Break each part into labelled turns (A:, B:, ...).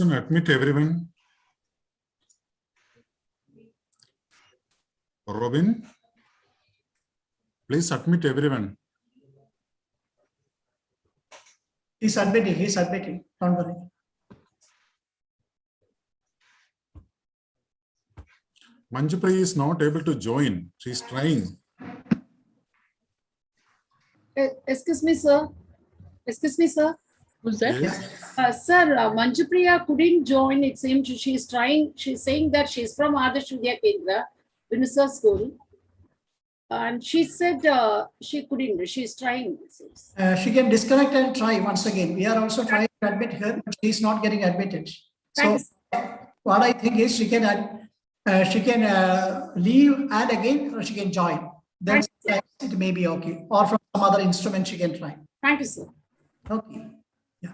A: Admit everyone. Robin, please admit everyone.
B: He's admitting. Don't worry.
A: Manjupriya is not able to join. She's trying.
C: Excuse me, sir.
D: Who's that?
A: Yes.
C: Sir, Manjupriya couldn't join. It seems she's trying. She's saying that she's from Adarsh Vidya Kendra, Vinisa School. And she said she couldn't. She's trying.
B: She can disconnect and try once again. We are also trying to admit her, but she's not getting admitted. So what I think is she can leave and again, or she can join. Then it may be okay. Or from some other instrument she can try.
C: Thank you, sir.
B: Okay. Yeah.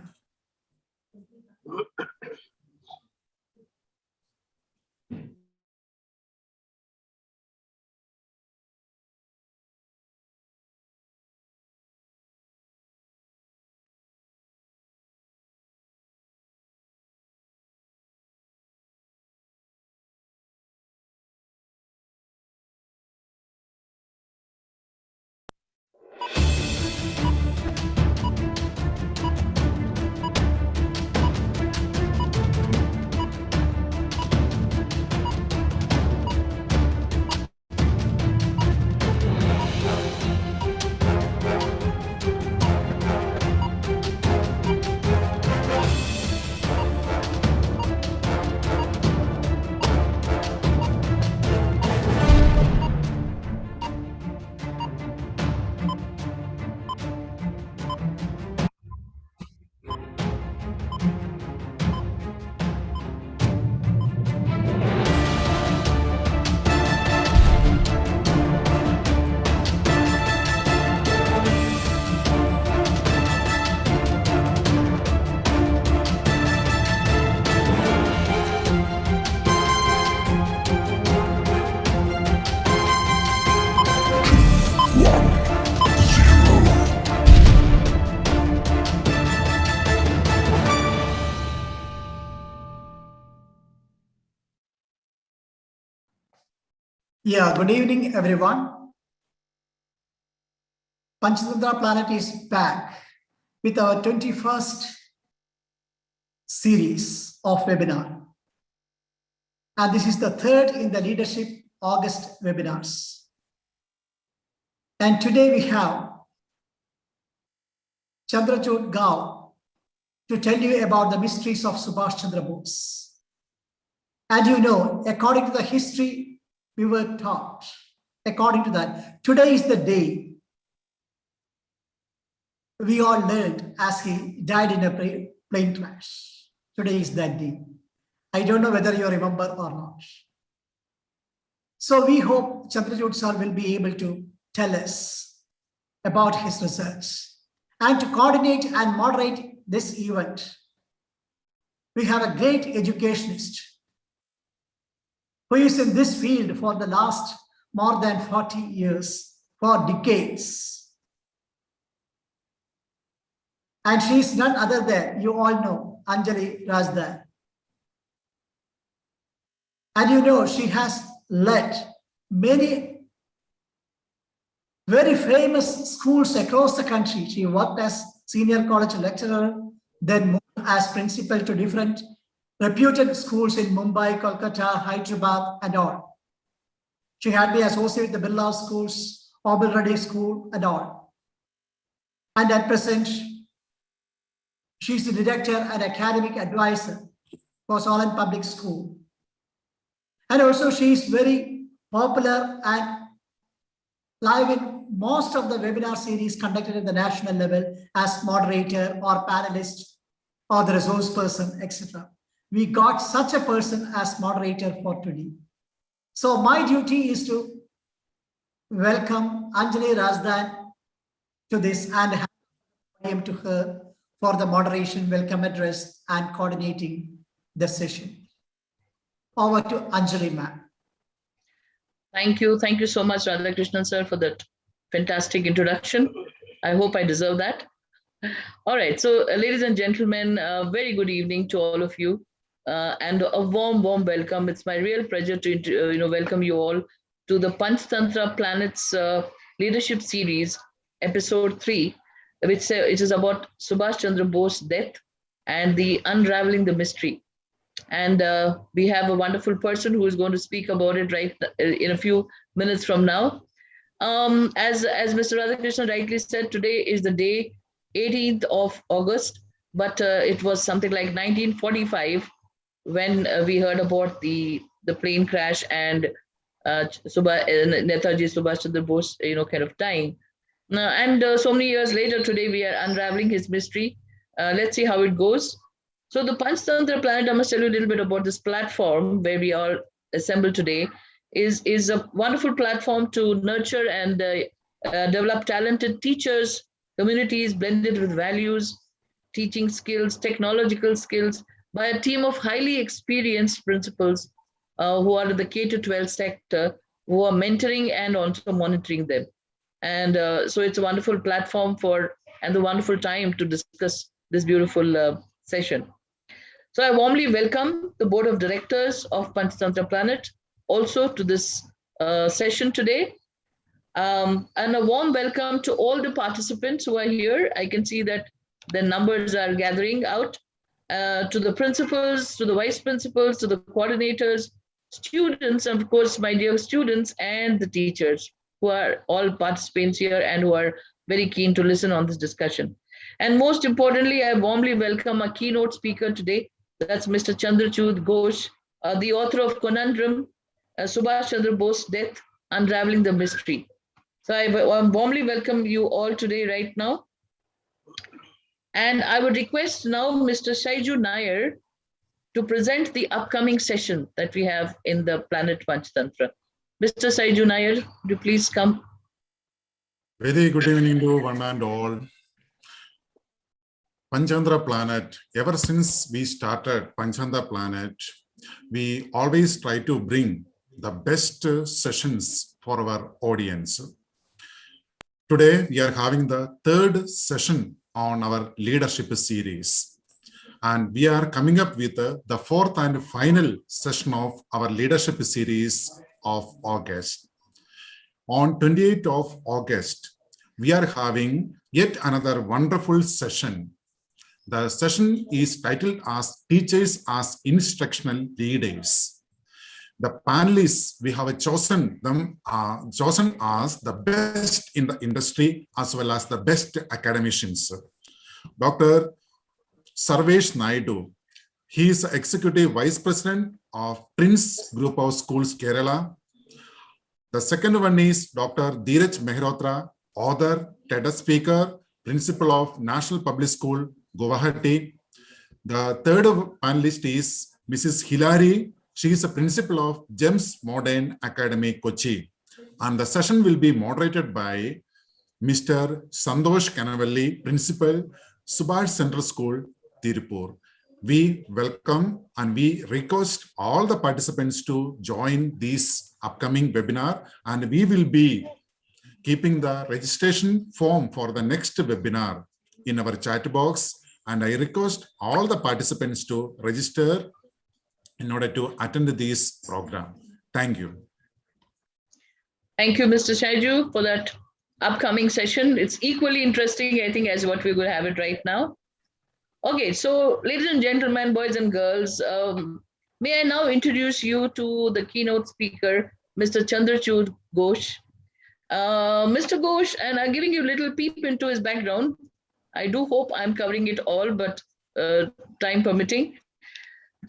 B: Yeah, good evening, everyone. Panchatantra Planet is back with our 21st series of webinar. And this is the third in the Leadership August webinars. And today we have Chandrachud Gao to tell you about the mysteries of Subhas Chandra Bose. And you know, according to the history we were taught, according to that, today is the day we all learned as he died in a plane crash. Today is that day. I don't know whether you remember or not. So we hope Chandrachud sir will be able to tell us about his research. And to coordinate and moderate this event, we have a great educationist who is in this field for the last more than 40 years, for decades. And she is none other than, you all know, Anjali Rajdhan. And you know, she has led many very famous schools across the country. She worked as senior college lecturer, then moved as principal to different reputed schools in Mumbai, Kolkata, Hyderabad, and all. She had been associated with the Birla schools, Obel Reddy School, and all. And at present, she's the director and academic advisor for Solent Public School. And also she is very popular and live in most of the webinar series conducted at the national level as moderator or panelist or the resource person, etc. We got such a person as moderator for today. So my duty is to welcome Anjali Rajdhan to this and hand him to her for the moderation, welcome address, and coordinating the session. Over to Anjali, ma'am.
D: Thank you. Thank you so much, Radhakrishnan sir, for that fantastic introduction. I hope I deserve that. All right. So, ladies and gentlemen, very good evening to all of you. and a warm welcome. It's my real pleasure to welcome you all to the Panchtantra Planets Leadership Series, Episode 3, which it is about Subhas Chandra Bose's death and the unraveling the mystery. And we have a wonderful person who is going to speak about it right in a few minutes from now. As Mr. Radhakrishnan rightly said, today is the day 18th of August, but it was something like 1945 when we heard about the plane crash and Netaji Subhash Chandra Bose, kind of dying. And so many years later, today we are unraveling his mystery. Let's see how it goes. So the Panchtantra Planet, I must tell you a little bit about this platform where we all assembled today. Is a wonderful platform to nurture and develop talented teachers, communities blended with values, teaching skills, technological skills by a team of highly experienced principals who are in the K-12 sector, who are mentoring and also monitoring them. And so it's a wonderful platform and a wonderful time to discuss this beautiful session. So I warmly welcome the Board of Directors of Panchtantra Planet also to this session today. And a warm welcome to all the participants who are here. I can see that the numbers are gathering out. To the principals, to the vice principals, to the coordinators, students, and of course, my dear students and the teachers who are all participants here and who are very keen to listen on this discussion. And most importantly, I warmly welcome our keynote speaker today. That's Mr. Chandrachud Ghosh, the author of Conundrum, Subhash Chandra Bose's death, unraveling the mystery. So I warmly welcome you all today right now. And I would request now Mr. Shaiju Nair to present the upcoming session that we have in the Planet Panchtantra. Mr. Shaiju Nair, would you please come?
A: Very good evening to one and all. Panchtantra Planet, ever since we started Panchtantra Planet, we always try to bring the best sessions for our audience. Today, we are having the third session on our leadership series. And we are coming up with the fourth and final session of our leadership series of August. On 28th of August, we are having yet another wonderful session. The session is titled as Teachers as Instructional Leaders. The panelists, we have chosen as the best in the industry as well as the best academicians. Dr. Sarvesh Naidu, he is Executive Vice President of Prince Group of Schools, Kerala. The second one is Dr. Dheeraj Mehrotra, author, TED speaker, Principal of National Public School, Guwahati. The third panelist is Mrs. Hilary. She is a principal of GEMS Modern Academy, Kochi. And the session will be moderated by Mr. Santosh Kanavalli, Principal, Subhas Central School, Tirupur. We welcome and we request all the participants to join this upcoming webinar, and we will be keeping the registration form for the next webinar in our chat box. And I request all the participants to register in order to attend this program. Thank you.
D: Thank you, Mr. Shaiju, for that upcoming session. It's equally interesting, I think, as what we're going to have it right now. Okay, so ladies and gentlemen, boys and girls, may I now introduce you to the keynote speaker, Mr. Chandrachud Ghosh. Mr. Ghosh, and I'm giving you a little peep into his background. I do hope I'm covering it all, but time permitting.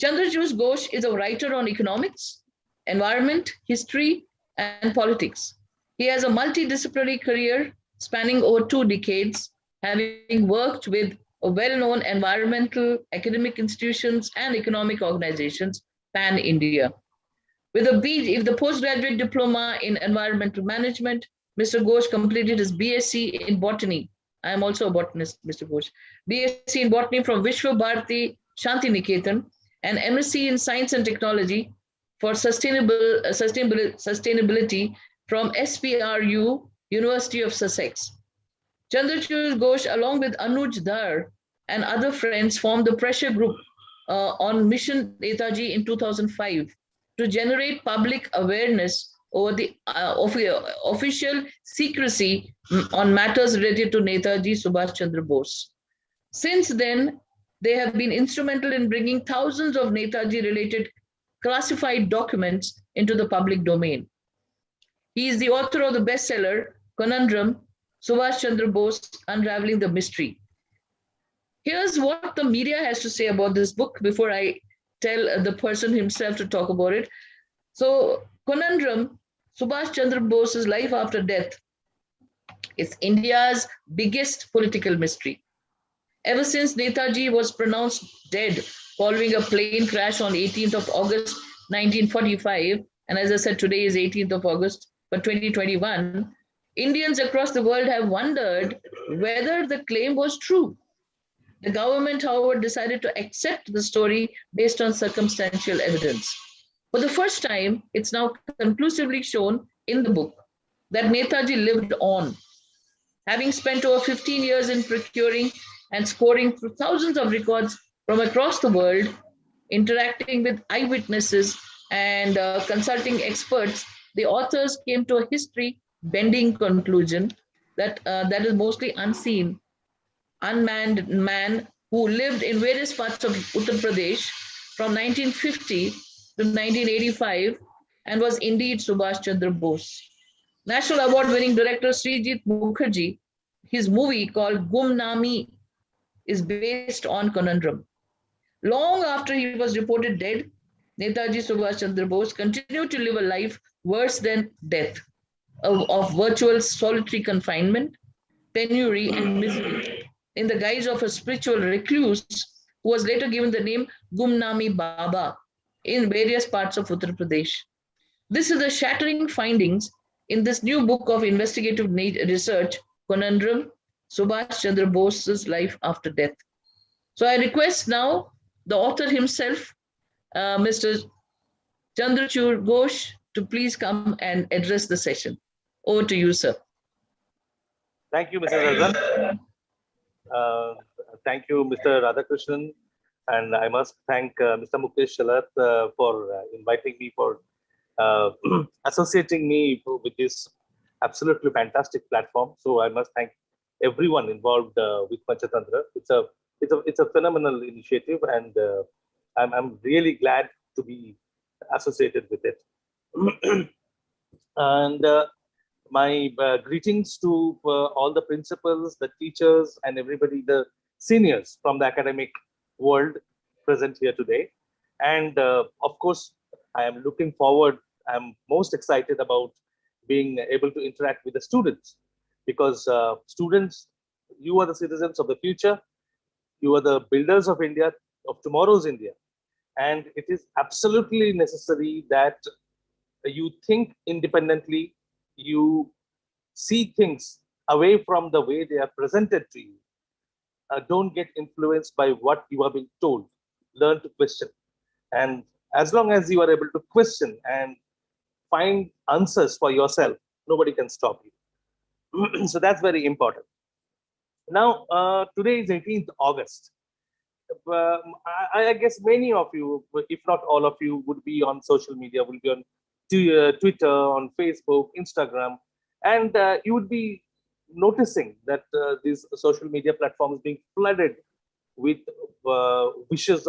D: Chandrachud Ghosh is a writer on economics, environment, history, and politics. He has a multidisciplinary career spanning over 2 decades, having worked with well-known environmental, academic institutions, and economic organizations pan-India. With the postgraduate diploma in environmental management, Mr. Ghosh completed his BSc in botany. I am also a botanist, Mr. Ghosh. BSc in botany from Vishwa Bharati Shanti Niketan, and MSc in science and technology for sustainability from SPRU, University of Sussex. Chandrachud Ghosh, along with Anuj Dhar and other friends, formed the pressure group on Mission Netaji in 2005 to generate public awareness over the official secrecy on matters related to Netaji Subhas Chandra Bose. Since then, they have been instrumental in bringing thousands of Netaji related classified documents into the public domain. He is the author of the bestseller Conundrum, Subhas Chandra Bose Unraveling the Mystery. Here's what the media has to say about this book before I tell the person himself to talk about it. So, Conundrum, Subhas Chandra Bose's life after death, is India's biggest political mystery. Ever since Netaji was pronounced dead following a plane crash on 18th of August 1945, and as I said, today is 18th of August, but 2021, Indians across the world have wondered whether the claim was true. The government, however, decided to accept the story based on circumstantial evidence. For the first time, it's now conclusively shown in the book that Netaji lived on, having spent over 15 years in procuring and scoring through thousands of records from across the world, interacting with eyewitnesses and consulting experts. The authors came to a history-bending conclusion that is mostly unseen, unmanned man who lived in various parts of Uttar Pradesh from 1950 to 1985 and was indeed Subhash Chandra Bose. National Award-winning director Srijit Mukherjee, his movie called Gumnami is based on Conundrum. Long after he was reported dead, Netaji Subhash Chandra Bose continued to live a life worse than death, of virtual solitary confinement, penury, and misery, in the guise of a spiritual recluse who was later given the name Gumnami Baba in various parts of Uttar Pradesh. This is the shattering findings in this new book of investigative research, Conundrum, Subhash Chandra Bose's life after death. So I request now the author himself, Mr. Chandrachud Ghosh, to please come and address the session. Over to you, sir.
E: Thank you, Mr. Razan. Thank you, Mr. Radhakrishnan. And I must thank Mr. Mukesh Shalat for inviting me, for associating me with this absolutely fantastic platform. So I must thank everyone involved with Panchatantra. It's a phenomenal initiative, and I'm really glad to be associated with it. And my greetings to all the principals, the teachers, and everybody, the seniors from the academic world present here today. And of course, I am looking forward, I'm most excited about being able to interact with the students, because students, you are the citizens of the future, you are the builders of India, of tomorrow's India. And it is absolutely necessary that you think independently, you see things away from the way they are presented to you. Don't get influenced by what you are being told. Learn to question. And as long as you are able to question and find answers for yourself, nobody can stop you. So that's very important. Now, today is 18th August. I guess many of you, if not all of you, would be on social media, will be on Twitter, on Facebook, Instagram, and you would be noticing that these social media platforms being flooded with wishes,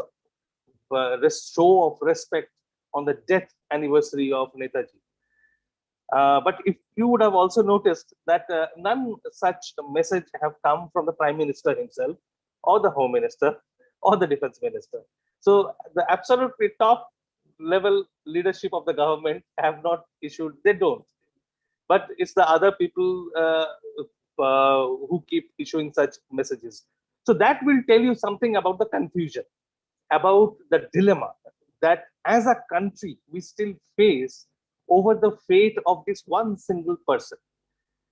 E: show of respect on the death anniversary of Netaji. But if you would have also noticed that none such message have come from the Prime Minister himself, or the Home Minister, or the Defense Minister. So the absolutely top level leadership of the government have not issued, they don't. But it's the other people who keep issuing such messages. So that will tell you something about the confusion, about the dilemma that as a country we still face over the fate of this one single person.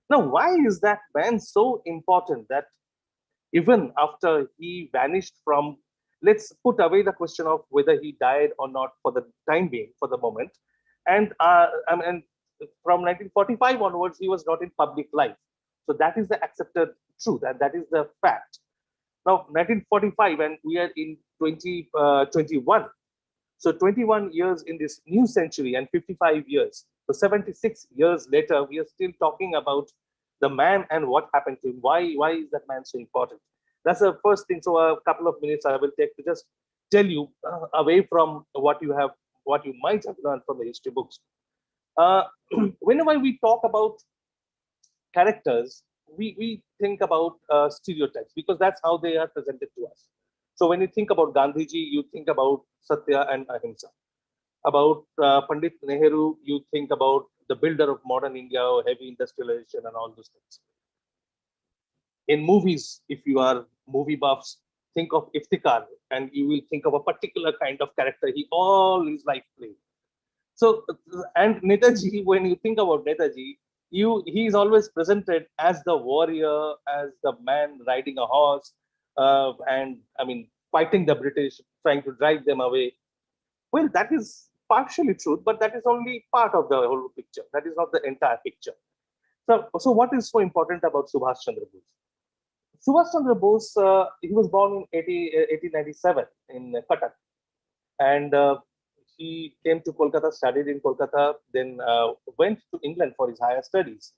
E: Now, why is that man so important that even after he vanished from, let's put away the question of whether he died or not for the time being, for the moment. And from 1945 onwards, he was not in public life. So that is the accepted truth, and that is the fact. Now, 1945, and we are in 2021. So 21 years in this new century and 55 years. So 76 years later, we are still talking about the man and what happened to him. Why is that man so important? That's the first thing. So a couple of minutes I will take to just tell you away from what you might have learned from the history books. Whenever we talk about characters, we think about stereotypes because that's how they are presented to us. So when you think about Gandhiji, you think about Satya and Ahimsa. About Pandit Nehru, you think about the builder of modern India, or heavy industrialization and all those things. In movies, if you are movie buffs, think of Iftikhar and you will think of a particular kind of character he all his life played. So, and Netaji, when you think about Netaji, he is always presented as the warrior, as the man riding a horse, and I mean, fighting the British, trying to drive them away. Well, that is partially true, but that is only part of the whole picture. That is not the entire picture. So what is so important about Subhas Chandra Bose? Subhas Chandra Bose, he was born in 1897 in Cuttack, and he came to Kolkata, studied in Kolkata, then went to England for his higher studies.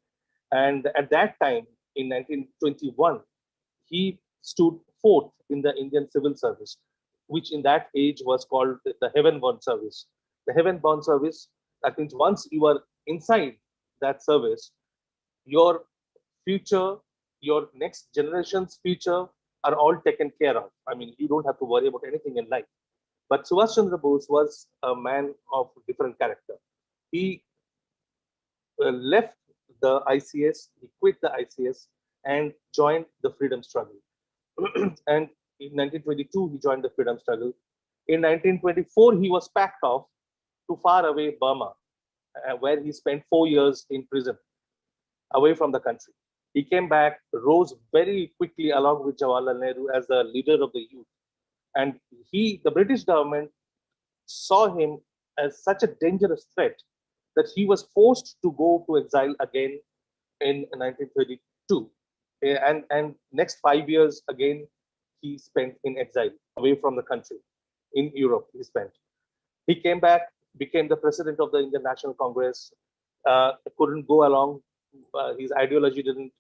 E: And at that time, in 1921, he stood fourth in the Indian Civil Service, which in that age was called the Heaven-Born Service. The Heaven-Born Service, that means once you are inside that service, your future, your next generation's future are all taken care of. I mean, you don't have to worry about anything in life. But Subhas Chandra Bose was a man of different character. He left the ICS, he quit the ICS and joined the freedom struggle. And in 1922, he joined the freedom struggle. In 1924, he was packed off to far away Burma, where he spent 4 years in prison, away from the country. He came back, rose very quickly along with Jawaharlal Nehru as the leader of the youth. And the British government saw him as such a dangerous threat that he was forced to go to exile again in 1932. And next 5 years again, he spent in exile, away from the country, in Europe he spent. He came back, became the president of the Indian National Congress, couldn't go along. His ideology didn't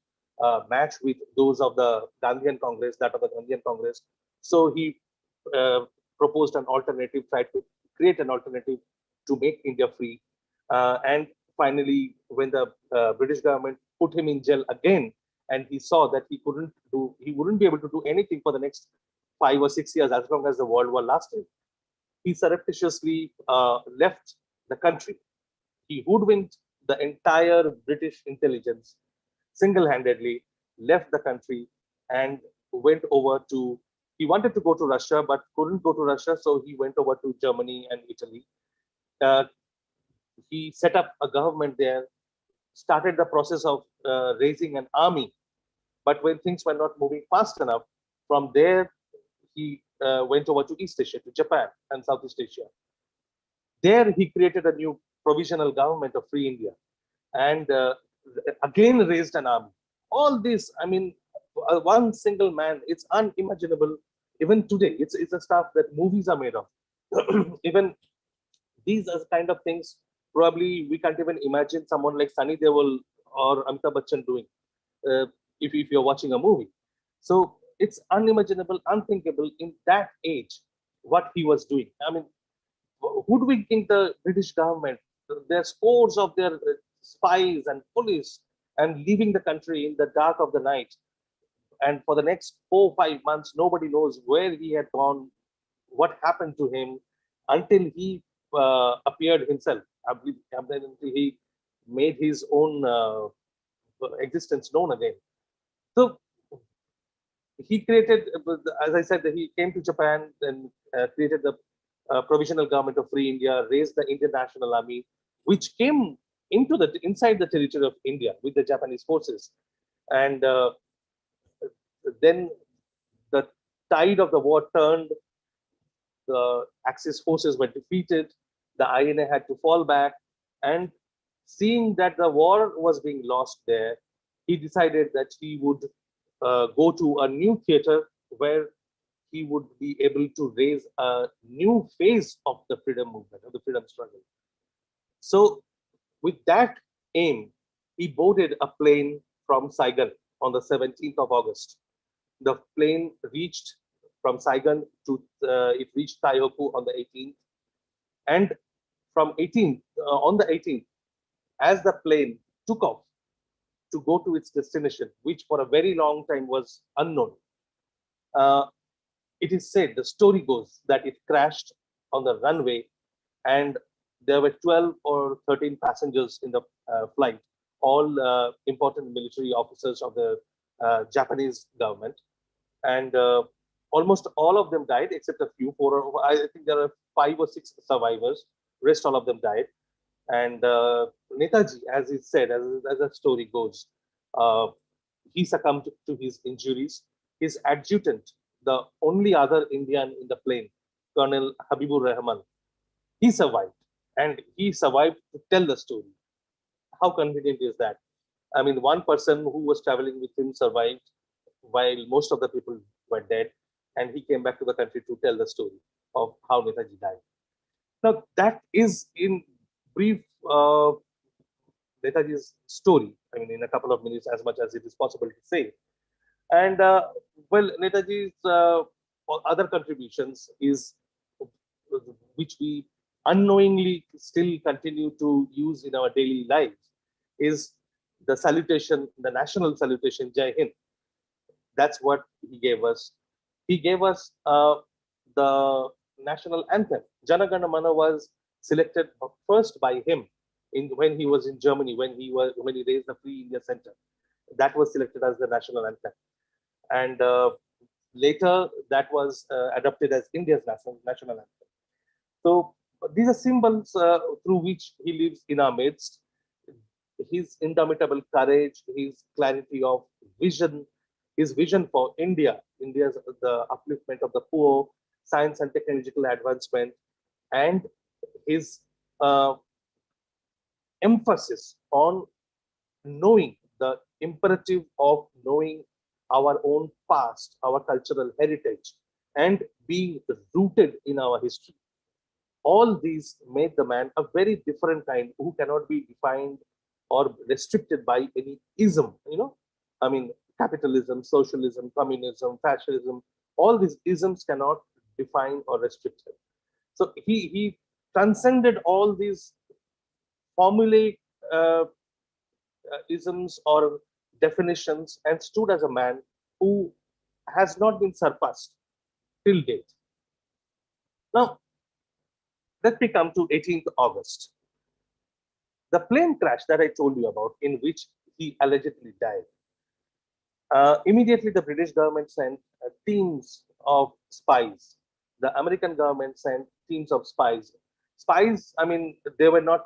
E: match with those of the Gandhian Congress, that of the Gandhian Congress. So he proposed an alternative, tried to create an alternative to make India free. And finally, when the British government put him in jail again, and he saw that he wouldn't be able to do anything for the next 5 or 6 years as long as the World War lasted, he surreptitiously left the country. He hoodwinked the entire British intelligence single-handedly, left the country and went over to, he wanted to go to Russia, but couldn't go to Russia, so he went over to Germany and Italy. He set up a government there, started the process of raising an army. But when things were not moving fast enough, from there, he went over to East Asia, to Japan and Southeast Asia. There, he created a new provisional government of Free India and again raised an army. All this, I mean, one single man, it's unimaginable. Even today, it's a stuff that movies are made of. Even these are the kind of things probably we can't even imagine someone like Sunny Deol or Amitabh Bachchan doing if you're watching a movie. So it's unimaginable, unthinkable in that age what he was doing. I mean, hoodwinking the British government, their scores of their spies and police, and leaving the country in the dark of the night. And for the next 4 or 5 months, nobody knows where he had gone, what happened to him, until he appeared himself, until he made his own existence known again. So he created, as I said, he came to Japan and created the provisional government of Free India, raised the Indian National Army, which came inside the territory of India with the Japanese forces. And then the tide of the war turned, the Axis forces were defeated, the INA had to fall back, and seeing that the war was being lost there, he decided that he would go to a new theater where he would be able to raise a new phase of the freedom movement, of the freedom struggle. So with that aim, he boarded a plane from Saigon on the 17th of August. The plane reached from Saigon to, it reached Taihoku on the 18th. And from 18th, on the 18th, as the plane took off to go to its destination, which for a very long time was unknown, uh, it is said, the story goes, that it crashed on the runway and there were 12 or 13 passengers in the flight, all important military officers of the Japanese government. And almost all of them died except a few, I think there are 5 or 6 survivors. Rest all of them died. And Netaji, as is said, as the story goes, he succumbed to his injuries. His adjutant, the only other Indian in the plane, Colonel Habibur Rahman, he survived. And he survived to tell the story. How convenient is that? I mean, one person who was traveling with him survived while most of the people were dead. And he came back to the country to tell the story of how Netaji died. Now, that is in brief Netaji's story. I mean, in a couple of minutes, as much as it is possible to say. And well, Netaji's other contributions is, which we unknowingly still continue to use in our daily lives, is the salutation, the national salutation, Jai Hind. That's what he gave us. He gave us the national anthem. Jana Gana Mana was selected first by him when he was in Germany, when he raised the Free India Center. That was selected as the national anthem. And later that was adopted as India's national anthem. So these are symbols through which he lives in our midst. His indomitable courage, his clarity of vision, his vision for India's the upliftment of the poor, science and technological advancement, and his emphasis on knowing the imperative of knowing our own past, our cultural heritage, and being rooted in our history. All these made the man a very different kind who cannot be defined or restricted by any ism, I mean, capitalism, socialism, communism, fascism, all these isms cannot define or restrict him. So he transcended all these formulaic isms or definitions and stood as a man who has not been surpassed till date. Now, let me come to 18th August. The plane crash that I told you about, in which he allegedly died. Immediately, the British government sent teams of spies. The American government sent teams of spies. Spies, I mean, they were not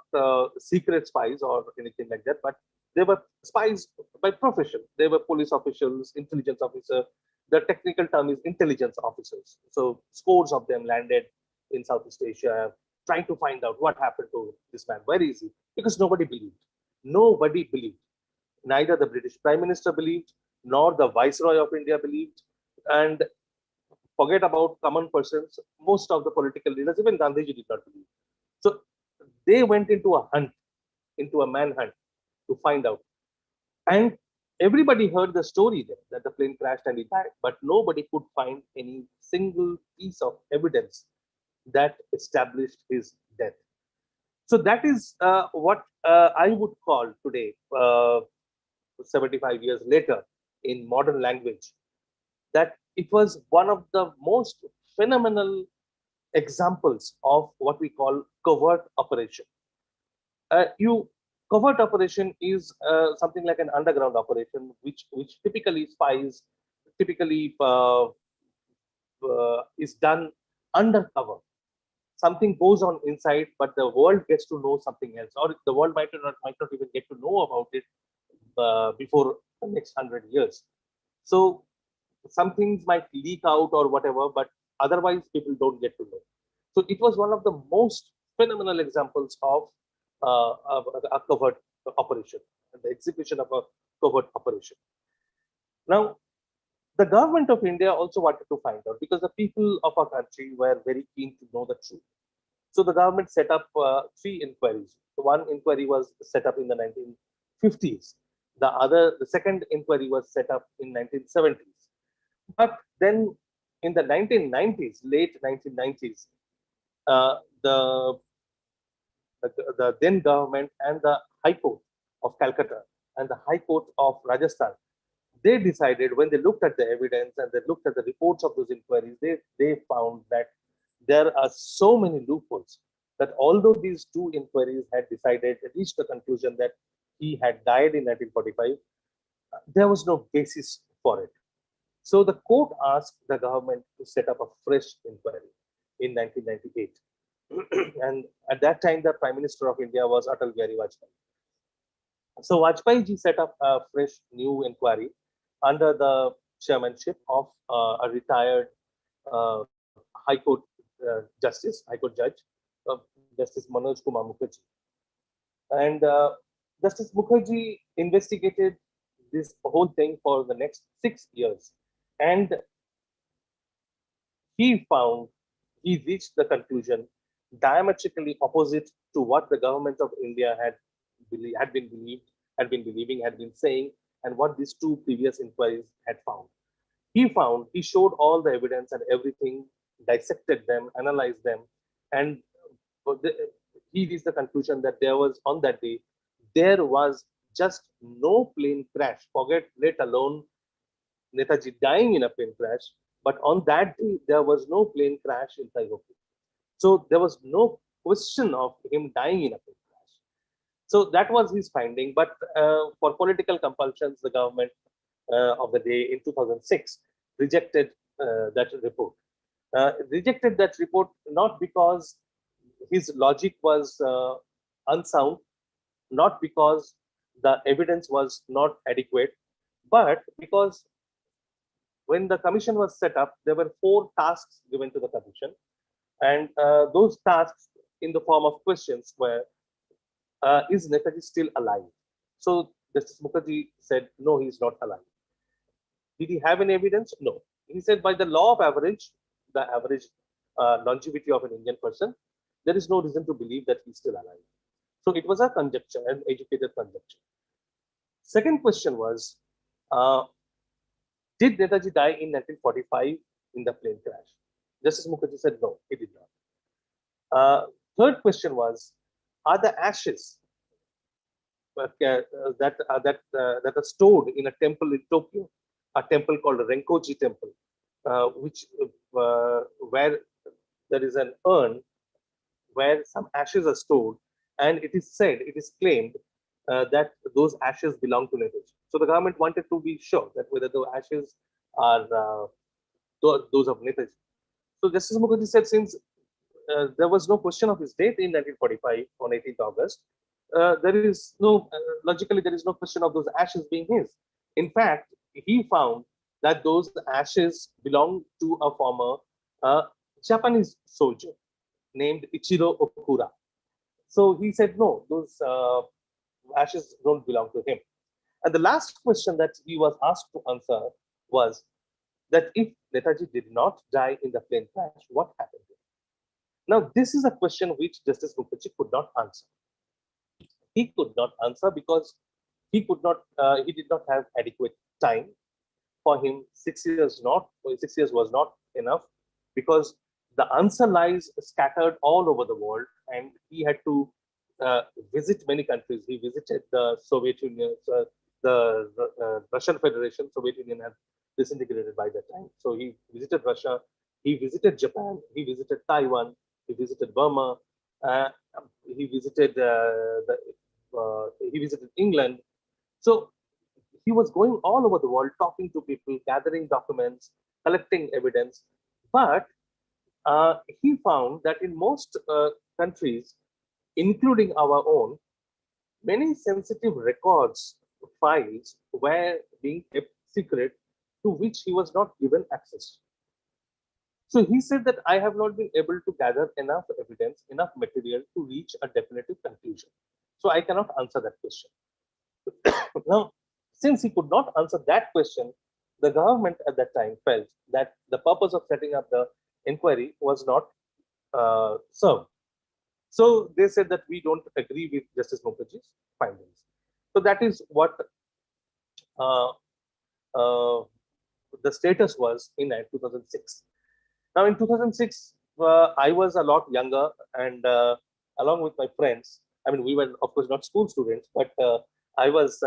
E: secret spies or anything like that, but they were spies by profession. They were police officials, intelligence officers. The technical term is intelligence officers. So scores of them landed in Southeast Asia, trying to find out what happened to this man. Very easy, because nobody believed. Nobody believed. Neither the British Prime Minister believed, nor the Viceroy of India believed. And forget about common persons, most of the political leaders, even Gandhiji did not believe. So they went into a hunt, into a manhunt to find out. And everybody heard the story there, that the plane crashed and he died, but nobody could find any single piece of evidence that established his death. So that is what I would call today, 75 years later, in modern language, that it was one of the most phenomenal examples of what we call covert operation. Covert operation is something like an underground operation, which typically spies is done undercover. Something goes on inside, but the world gets to know something else, or the world might not even get to know about it before the next 100 years. So some things might leak out or whatever, but otherwise people don't get to know. So it was one of the most phenomenal examples of a covert operation, the execution of a covert operation. Now, The government of India also wanted to find out because the people of our country were very keen to know the truth. So the government set up three inquiries. The one inquiry was set up in the 1950s. The second inquiry was set up in 1970s. But then in the 1990s, late 1990s, uh, the, the then government and the High Court of Calcutta and the High Court of Rajasthan, they decided when they looked at the evidence and they looked at the reports of those inquiries, they found that there are so many loopholes that although these two inquiries had decided, reached the conclusion that he had died in 1945, there was no basis for it. So the court asked the government to set up a fresh inquiry in 1998. And at that time, the Prime Minister of India was Atal Bihari Vajpayee. So Vajpayee ji set up a fresh new inquiry under the chairmanship of a retired High Court Justice, High Court Judge, Justice Manoj Kumar Mukherjee. And Justice Mukherjee investigated this whole thing for the next 6 years. And he reached the conclusion diametrically opposite to what the government of India had been saying, and what these two previous inquiries had found. He showed all the evidence and everything, dissected them, analyzed them, and he reached the conclusion that on that day, there was just no plane crash. Let alone Netaji dying in a plane crash, but on that day, there was no plane crash in Taihoku. So there was no question of him dying in a plane crash. So that was his finding. But for political compulsions, the government of the day in 2006 rejected that report. Rejected that report not because his logic was unsound, not because the evidence was not adequate, but because when the commission was set up, there were 4 tasks given to the commission. And those tasks in the form of questions were, is Netaji still alive? So Justice Mukherjee said, no, he is not alive. Did he have any evidence? No. He said, by the law of average, the average longevity of an Indian person, there is no reason to believe that he's still alive. So it was a conjecture, an educated conjecture. Second question was, did Netaji die in 1945 in the plane crash? Justice Mukherjee said, no, he did not. Third question was, are the ashes that are stored in a temple in Tokyo, a temple called the Renkoji Temple, where there is an urn where some ashes are stored, and it is claimed that those ashes belong to Netaji. So the government wanted to be sure that whether the ashes are those of Netaji. So Justice Mukherjee said, since there was no question of his death in 1945 on 18th August, there is no, logically, there is no question of those ashes being his. In fact, he found that those ashes belong to a former Japanese soldier named Ichiro Okura. So he said, no, those ashes don't belong to him. And the last question that he was asked to answer was that if Netaji did not die in the plane crash, what happened? Now, this is a question which Justice Mukherjee could not answer. He could not answer because he did not have adequate time. For him, 6 years was not enough, because the answer lies scattered all over the world, and he had to visit many countries. He visited the Soviet Union, the Russian Federation. Soviet Union had disintegrated by that time. So he visited Russia, he visited Japan, he visited Taiwan, he visited Burma, he visited England. So he was going all over the world, talking to people, gathering documents, collecting evidence. But he found that in most countries, including our own, many sensitive records, files were being kept secret, to which he was not given access. So he said that I have not been able to gather enough evidence, enough material to reach a definitive conclusion. So I cannot answer that question. Now, since he could not answer that question, the government at that time felt that the purpose of setting up the inquiry was not served. So they said that we don't agree with Justice Mukherjee's findings. So that is what uh, uh, the status was in 2006. Now in 2006, I was a lot younger, and along with my friends, I mean, we were of course not school students, but I was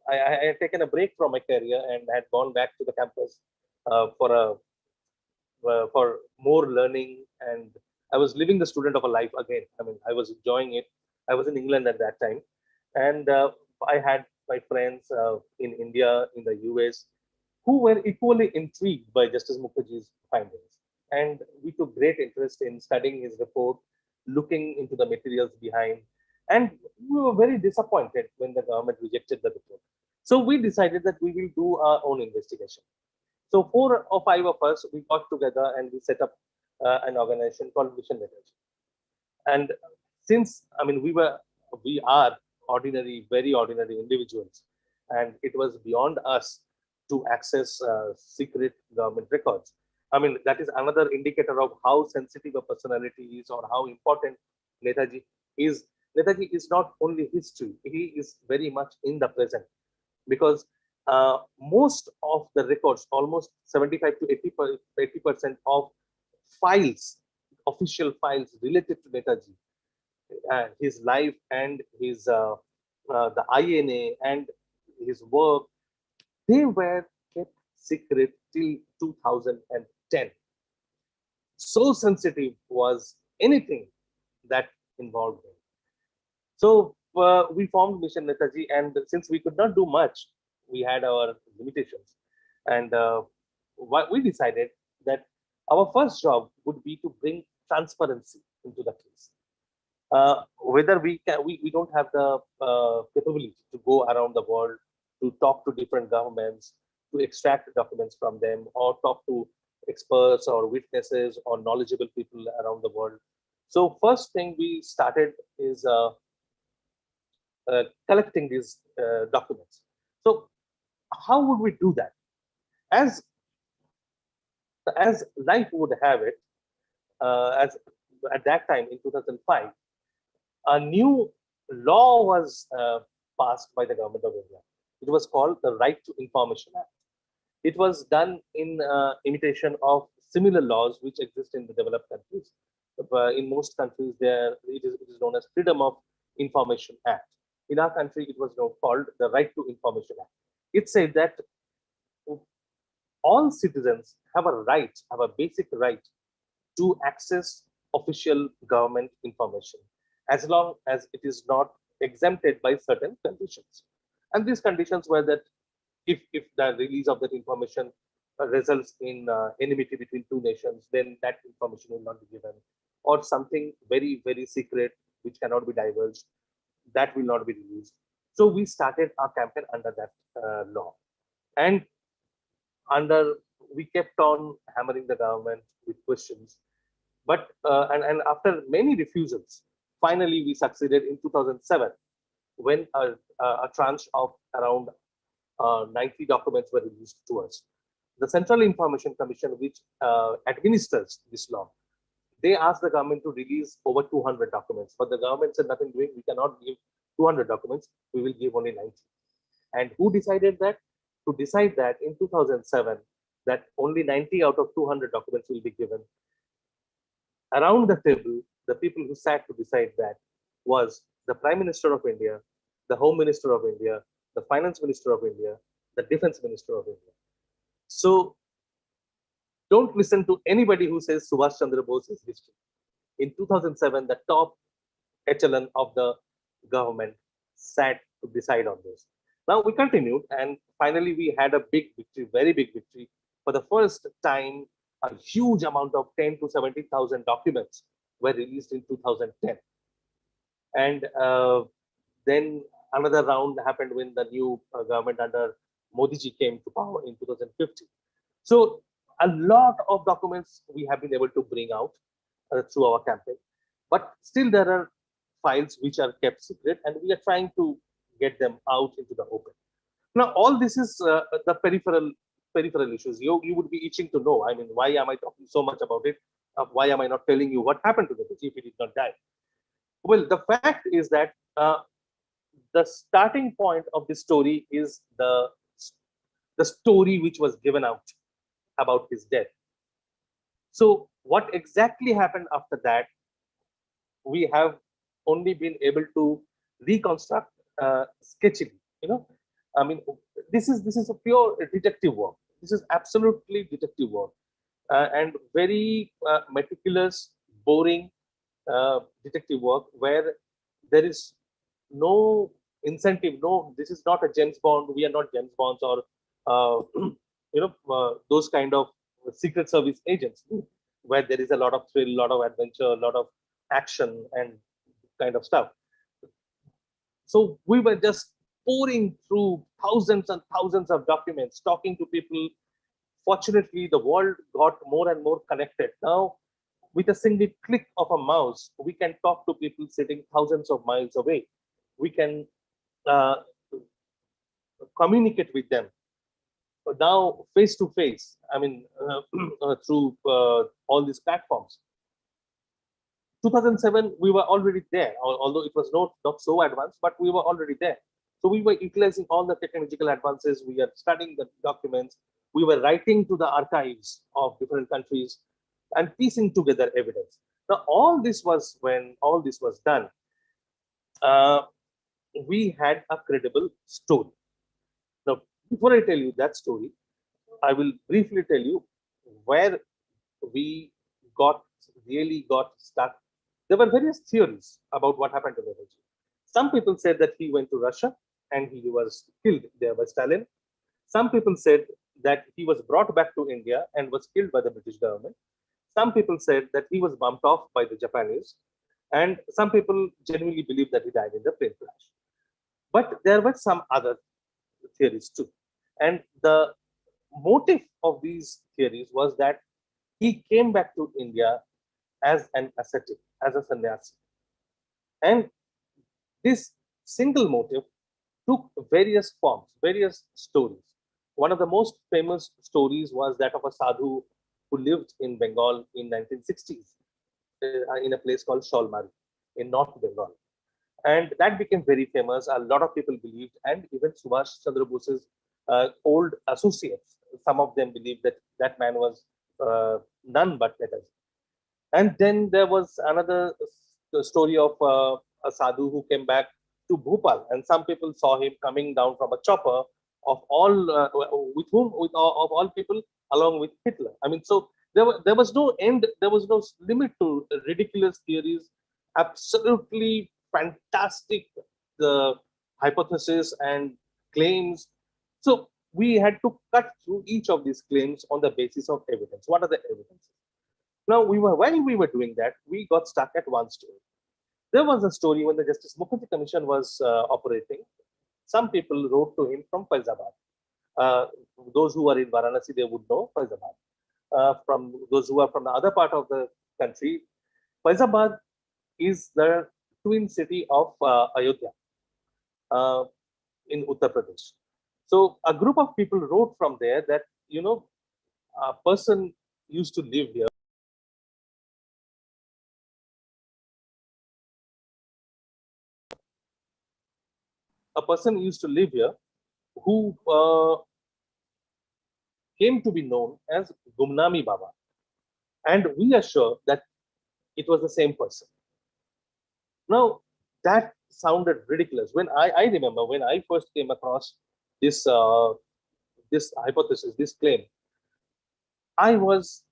E: I had taken a break from my career and had gone back to the campus for a for more learning, and I was living the student of a life again. I mean, I was enjoying it. I was in England at that time, and I had my friends in India, in the US, who were equally intrigued by Justice Mukherjee's findings. And we took great interest in studying his report, looking into the materials behind, and we were very disappointed when the government rejected the report. So we decided that we will do our own investigation. So 4 or 5 of us, we got together and we set up an organization called Mission Letters. And since, I mean, we are ordinary, very ordinary individuals, and it was beyond us to access secret government records. I mean, that is another indicator of how sensitive a personality is, or how important Netaji is. Netaji is not only history, he is very much in the present, because most of the records, almost 75 to 80% of files, official files related to Netaji, his life and his the INA and his work, they were kept secret till 2010. So sensitive was anything that involved him. So we formed Mission Netaji, and since we could not do much, we had our limitations, and we decided that our first job would be to bring transparency into the case. Whether we don't have the capability to go around the world to talk to different governments, to extract documents from them, or talk to experts or witnesses or knowledgeable people around the world. So first thing we started is collecting these documents. So how would we do that? As life would have it, as at that time in 2005, a new law was passed by the government of India. It was called the Right to Information Act. It was done in imitation of similar laws which exist in the developed countries. In most countries, it is known as Freedom of Information Act. In our country, it was now called the Right to Information Act. It said that all citizens have a basic right to access official government information, as long as it is not exempted by certain conditions. And these conditions were that if the release of that information results in enmity between two nations, then that information will not be given, or something very, very secret which cannot be divulged, that will not be released. So we started our campaign under that law, and we kept on hammering the government with questions. But and after many refusals, finally we succeeded in 2007, when a tranche of around 90 documents were released to us. The Central Information Commission, which administers this law, they asked the government to release over 200 documents, but the government said nothing doing. We cannot give 200 documents. We will give only 90. And who decided that? To decide that in 2007, that only 90 out of 200 documents will be given. Around the table, the people who sat to decide that was the Prime Minister of India, the Home Minister of India, the Finance Minister of India, the Defense Minister of India. So don't listen to anybody who says Subhas Chandra Bose is history. In 2007, the top echelon of the government sat to decide on this. Now we continued, and finally we had a big victory, very big victory. For the first time, a huge amount of 10 to 70,000 documents were released in 2010. And then another round happened when the new government under Modi ji came to power in 2015. So a lot of documents we have been able to bring out through our campaign, but still there are files which are kept secret, and we are trying to get them out into the open. Now, all this is the peripheral issues. You would be itching to know. I mean, why am I talking so much about it? Why am I not telling you what happened to the fish if he did not die? Well, the fact is that the starting point of this story is the story which was given out about his death. So what exactly happened after that, we have only been able to reconstruct sketchily. I mean, this is a pure detective work. This is absolutely detective work, and very meticulous, boring detective work where there is no incentive. No, this is not a James Bond. We are not James Bonds or those kind of secret service agents where there is a lot of thrill, a lot of adventure, a lot of action and kind of stuff. So we were just pouring through thousands and thousands of documents, talking to people. Fortunately, the world got more and more connected. Now, with a single click of a mouse, we can talk to people sitting thousands of miles away. We can uh, communicate with them now face to face. I mean, through all these platforms. 2007, we were already there, although it was not so advanced, but we were already there. So we were utilizing all the technological advances. We are studying the documents. We were writing to the archives of different countries and piecing together evidence. Now, all this was when all this was done, we had a credible story. Now, before I tell you that story, I will briefly tell you where we really got stuck. There were various theories about what happened to Nehruji. Some people said that he went to Russia and he was killed there by Stalin. Some people said that he was brought back to India and was killed by the British government. Some people said that he was bumped off by the Japanese. And some people genuinely believe that he died in the plane crash. But there were some other theories too. And the motive of these theories was that he came back to India as an ascetic, as a sannyasi. And this single motive took various forms, various stories. One of the most famous stories was that of a sadhu who lived in Bengal in 1960s in a place called Sholmari in North Bengal. And that became very famous. A lot of people believed, and even Subhas Chandra Bose's old associates, some of them believed that that man was none but letters. And then there was another story of a sadhu who came back to Bhopal, and some people saw him coming down from a chopper of all of all people, along with Hitler. I mean, so there was no end, there was no limit to ridiculous theories, absolutely fantastic hypotheses and claims. So we had to cut through each of these claims on the basis of evidence. What are the evidences? Now, while we were doing that, we got stuck at one story. There was a story when the Justice Mukherjee Commission was operating. Some people wrote to him from Faizabad. Those who are in Varanasi, they would know Faizabad. From those who are from the other part of the country, Faizabad is the twin city of Ayodhya in Uttar Pradesh. So a group of people wrote from there that, a person used to live here. A person used to live here who came to be known as Gumnami Baba. And we are sure that it was the same person. Now, that sounded ridiculous. When I remember when I first came across this this hypothesis, this claim, I was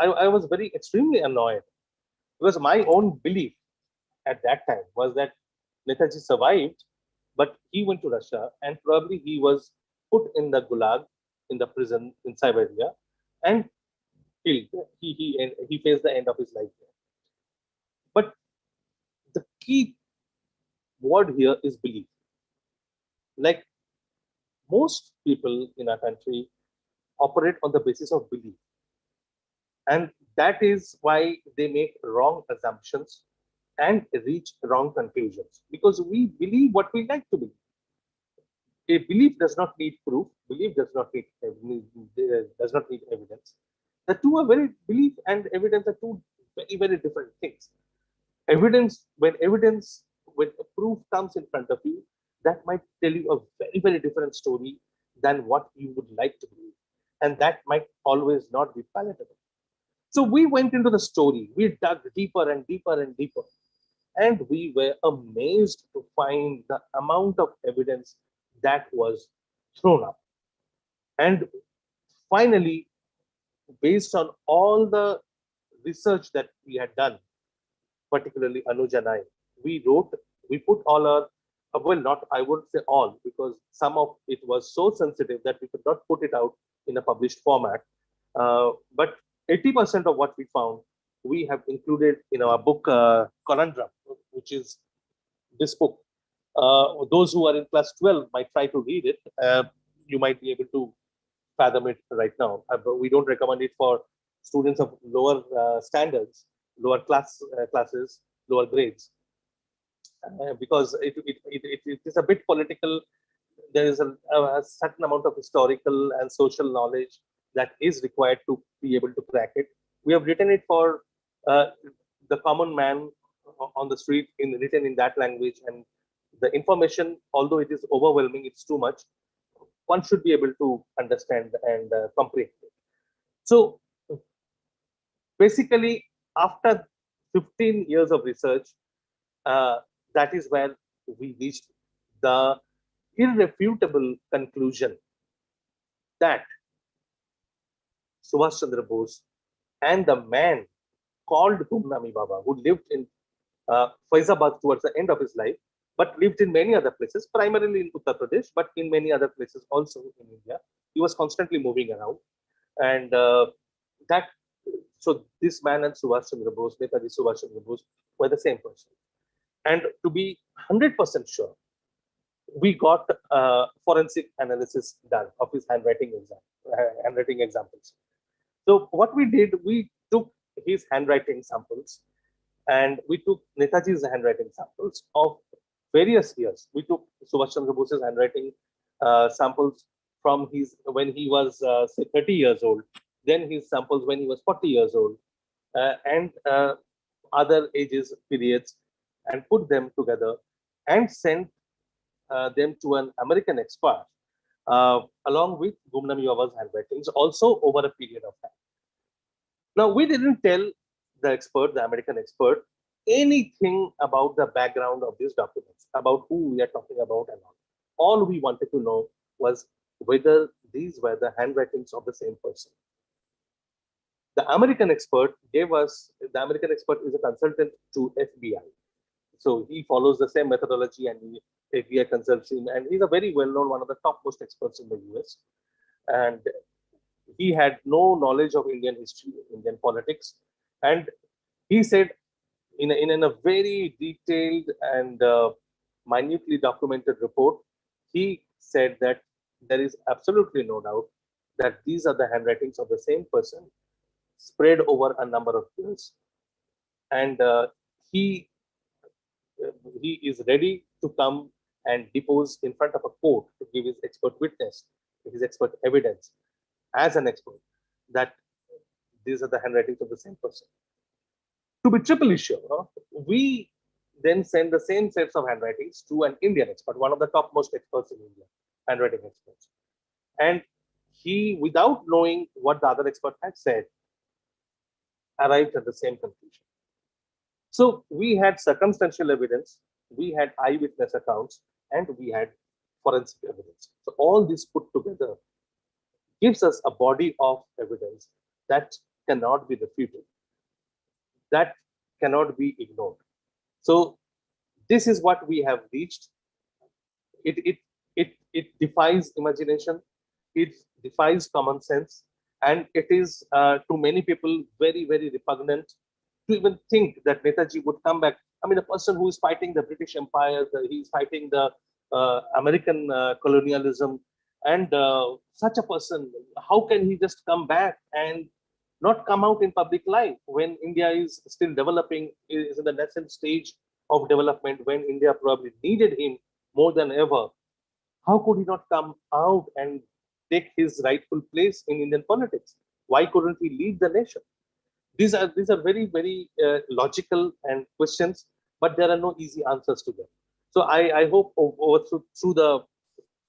E: very extremely annoyed, because my own belief at that time was that Netaji survived, but he went to Russia and probably he was put in the gulag, in the prison in Siberia, and killed. He faced the end of his life there. But the key word here is belief. Like most people in our country operate on the basis of belief. And that is why they make wrong assumptions and reach wrong conclusions, because we believe what we like to believe. a belief does not need proof. Belief does not need evidence. The two are very belief and evidence are two very, very different things. Evidence, when a proof comes in front of you, that might tell you a very, very different story than what you would like to believe. And that might always not be palatable. So we went into the story, we dug deeper and deeper and deeper, and we were amazed to find the amount of evidence that was thrown up. And finally, based on all the research that we had done, particularly Anuj and I, we put all our, well, not, I wouldn't say all, because some of it was so sensitive that we could not put it out in a published format. But 80% of what we found, we have included in our book, Conundrum, which is this book. Those who are in class 12 might try to read it. You might be able to fathom it right now. But we don't recommend it for students of lower standards, lower classes, lower grades, because it is a bit political. There is a certain amount of historical and social knowledge that is required to be able to crack it. We have written it for the common man on the street, written in that language, and the information, although it is overwhelming, it's too much. One should be able to understand and comprehend it. So basically, after 15 years of research, that is where we reached the irrefutable conclusion that Subhas Chandra Bose and the man called Gumnami Baba, who lived in Faizabad towards the end of his life, but lived in many other places, primarily in Uttar Pradesh, but in many other places also in India. He was constantly moving around. And so this man and Subhas Chandra Bose, Netaji Subhas Chandra Bose, were the same person. And to be 100% sure, we got forensic analysis done of his handwriting examples. So what we did, we took his handwriting samples and we took Netaji's handwriting samples of various years. We took Subhas Chandra Bose's handwriting samples from when he was say 30 years old, then his samples when he was 40 years old, and other ages, periods, and put them together and sent them to an American expert along with Gumnami Baba's handwritings, also over a period of time. Now, we didn't tell the American expert, anything about the background of these documents, about who we are talking about and all. All we wanted to know was whether these were the handwritings of the same person. The American expert is a consultant to FBI. So he follows the same methodology and FBI consults him, and he's a very well-known, one of the topmost experts in the US. And he had no knowledge of Indian history, Indian politics. And he said, in a very detailed and minutely documented report, he said that there is absolutely no doubt that these are the handwritings of the same person spread over a number of years. And he is ready to come and depose in front of a court to give his expert witness, his expert evidence as an expert that these are the handwritings of the same person. To be triply sure, we then send the same sets of handwritings to an Indian expert, one of the topmost experts in India, handwriting experts. And he, without knowing what the other expert had said, arrived at the same conclusion. So we had circumstantial evidence, we had eyewitness accounts, and we had forensic evidence. So all this put together gives us a body of evidence that cannot be refuted, that cannot be ignored. So this is what we have reached. It defies imagination, it defies common sense, and it is to many people very, very repugnant to even think that Netaji would come back. I mean, a person who is fighting the British Empire, he's fighting the American colonialism, and such a person, how can he just come back and not come out in public life when India is still developing, is in the nascent stage of development, when India probably needed him more than ever? how could he not come out and take his rightful place in Indian politics? Why couldn't he lead the nation? These are very, very logical and questions, but there are no easy answers to them. So I hope through the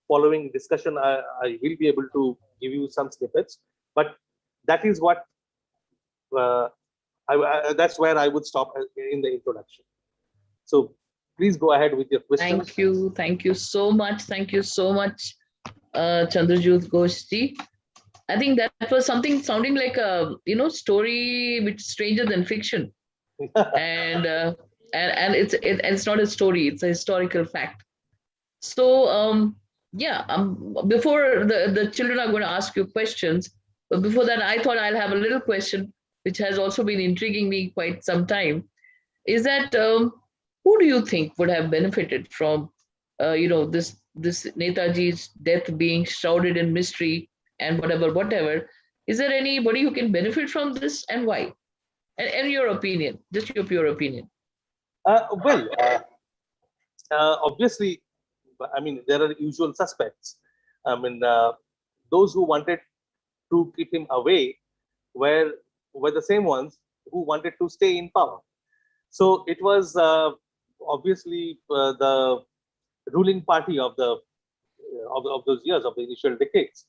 E: following discussion, I will be able to give you some snippets. But that is what that's where I would stop in the introduction. So please go ahead with your questions.
D: Thank you so much. Thank you so much, Chandrajit Ghoshji. I think that was something sounding like a story which is stranger than fiction, and it's not a story; it's a historical fact. So before the children are going to ask you questions, but before that, I thought I'll have a little question which has also been intriguing me quite some time. Is that who do you think would have benefited from this Netaji's death being shrouded in mystery and whatever? Is there anybody who can benefit from this, and why? And your opinion, just your pure opinion.
E: Obviously, I mean, there are usual suspects. I mean, those who wanted to keep him away were the same ones who wanted to stay in power. So it was obviously the ruling party of those years, of the initial decades.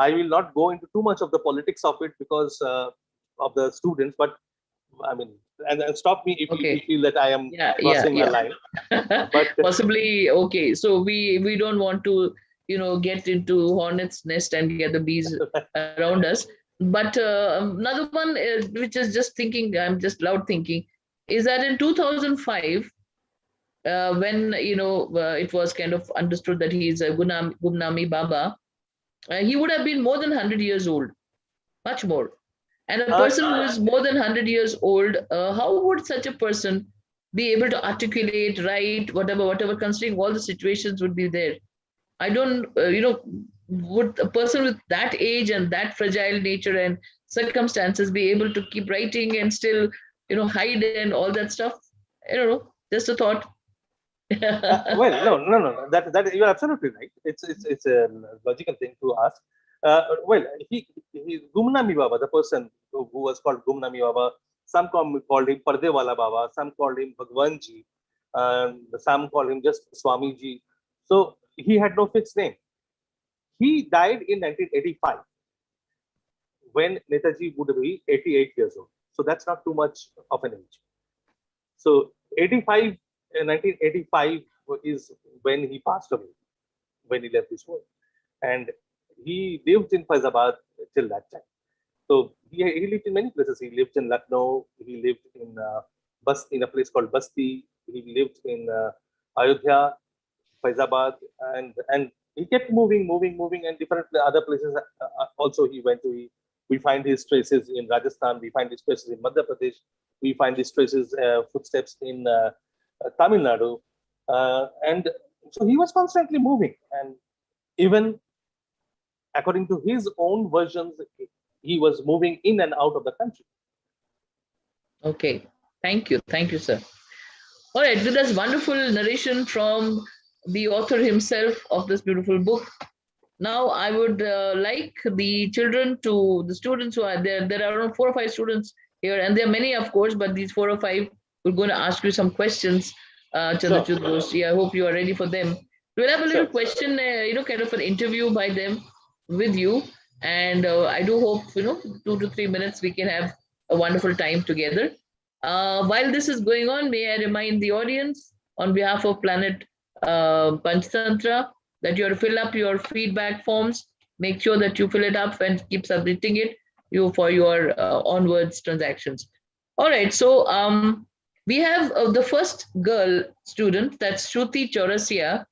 E: I will not go into too much of the politics of it because of the students, but I mean, and stop me if you feel that I am crossing the line.
D: But possibly, okay. So we don't want to get into hornet's nest and get the bees around us. But another one which is just thinking, I'm just loud thinking, is that in 2005, when it was kind of understood that he is a Gumnami Baba, he would have been more than 100 years old, much more. And a person who is more than 100 years old, how would such a person be able to articulate, write, whatever, considering all the situations would be there? I don't, would a person with that age and that fragile nature and circumstances be able to keep writing and still, hide and all that stuff? I don't know, just a thought.
E: Well, no. That you're absolutely right. It's a logical thing to ask. Well, he Gumnami Baba, the person who was called Gumnami Baba, some called him Pardewala Baba, some called him Bhagwanji, some called him just Swamiji. So he had no fixed name. He died in 1985 when Netaji would be 88 years old. So that's not too much of an age. So 1985 is when he passed away, when he left this world. And he lived in Faizabad till that time. So he lived in many places. He lived in Lucknow. He lived in a place called Basti. He lived in Ayodhya, Faizabad, and he kept moving, and different other places. Also, he went to. We find his traces in Rajasthan. We find his traces in Madhya Pradesh. We find his traces, footsteps in Tamil Nadu, and so he was constantly moving. And even according to his own versions, he was moving in and out of the country.
D: Okay, thank you, sir. All right, so that's wonderful narration from the author himself of this beautiful book. Now, I would like the students who are there. There are around 4 or 5 students here, and there are many, of course, but these 4 or 5, we're going to ask you some questions. Chandrajit Ghoshji, I hope you are ready for them. We'll have a little question, kind of an interview by them with you. And I do hope, 2 to 3 minutes, we can have a wonderful time together. While this is going on, may I remind the audience on behalf of Planet Panchtantra that you have to fill up your feedback forms. Make sure that you fill it up and keep submitting it for your onwards transactions. All right, so we have the first girl student, that's Shruti Chaurasia.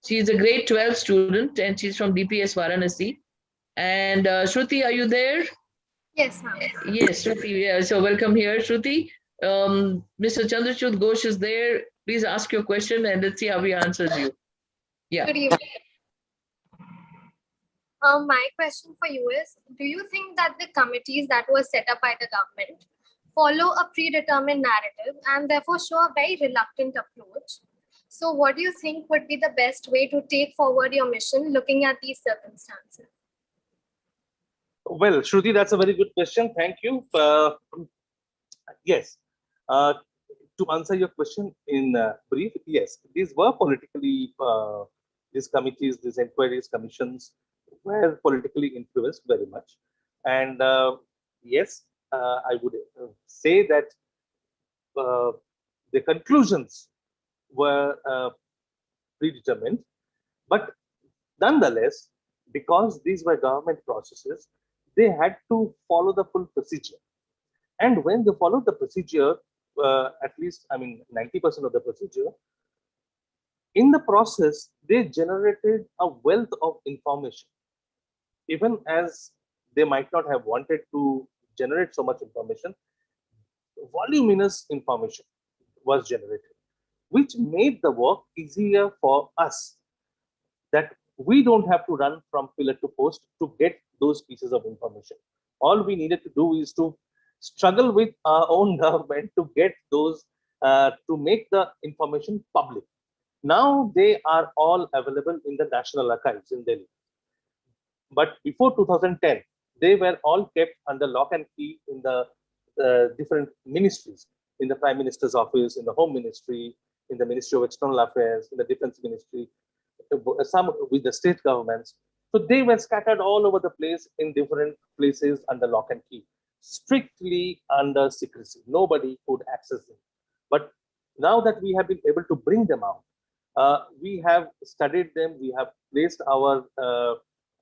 D: She's a grade 12 student and she's from DPS Varanasi. And Shruti, are you there?
F: Yes, ma'am.
D: Yes, Shruti. Yeah, so welcome here, Shruti. Mr. Chandrajit Ghosh is there. Please ask your question and let's see how he answers you. Yeah.
F: Good evening. My question for you is, do you think that the committees that were set up by the government follow a predetermined narrative and therefore show a very reluctant approach So what do you think would be the best way to take forward your mission looking at these circumstances?
E: Well, Shruti, that's a very good question. Thank you. Yes. To answer your question in brief, yes, these were politically, these committees, these inquiries, commissions were politically influenced very much. And yes, I would say that the conclusions were predetermined, but nonetheless, because these were government processes, they had to follow the full procedure. And when they followed the procedure, at least, I mean, 90% of the procedure, in the process, they generated a wealth of information. Even as they might not have wanted to generate so much information, voluminous information was generated, which made the work easier for us, that we don't have to run from pillar to post to get those pieces of information. All we needed to do is to struggle with our own government to get those, to make the information public. Now they are all available in the National Archives in Delhi. But before 2010, they were all kept under lock and key in the different ministries, in the Prime Minister's office, in the Home Ministry, in the Ministry of External Affairs, in the Defense Ministry, some with the state governments. So they were scattered all over the place in different places under lock and key, strictly under secrecy. Nobody could access them. But now that we have been able to bring them out, we have studied them, we have placed our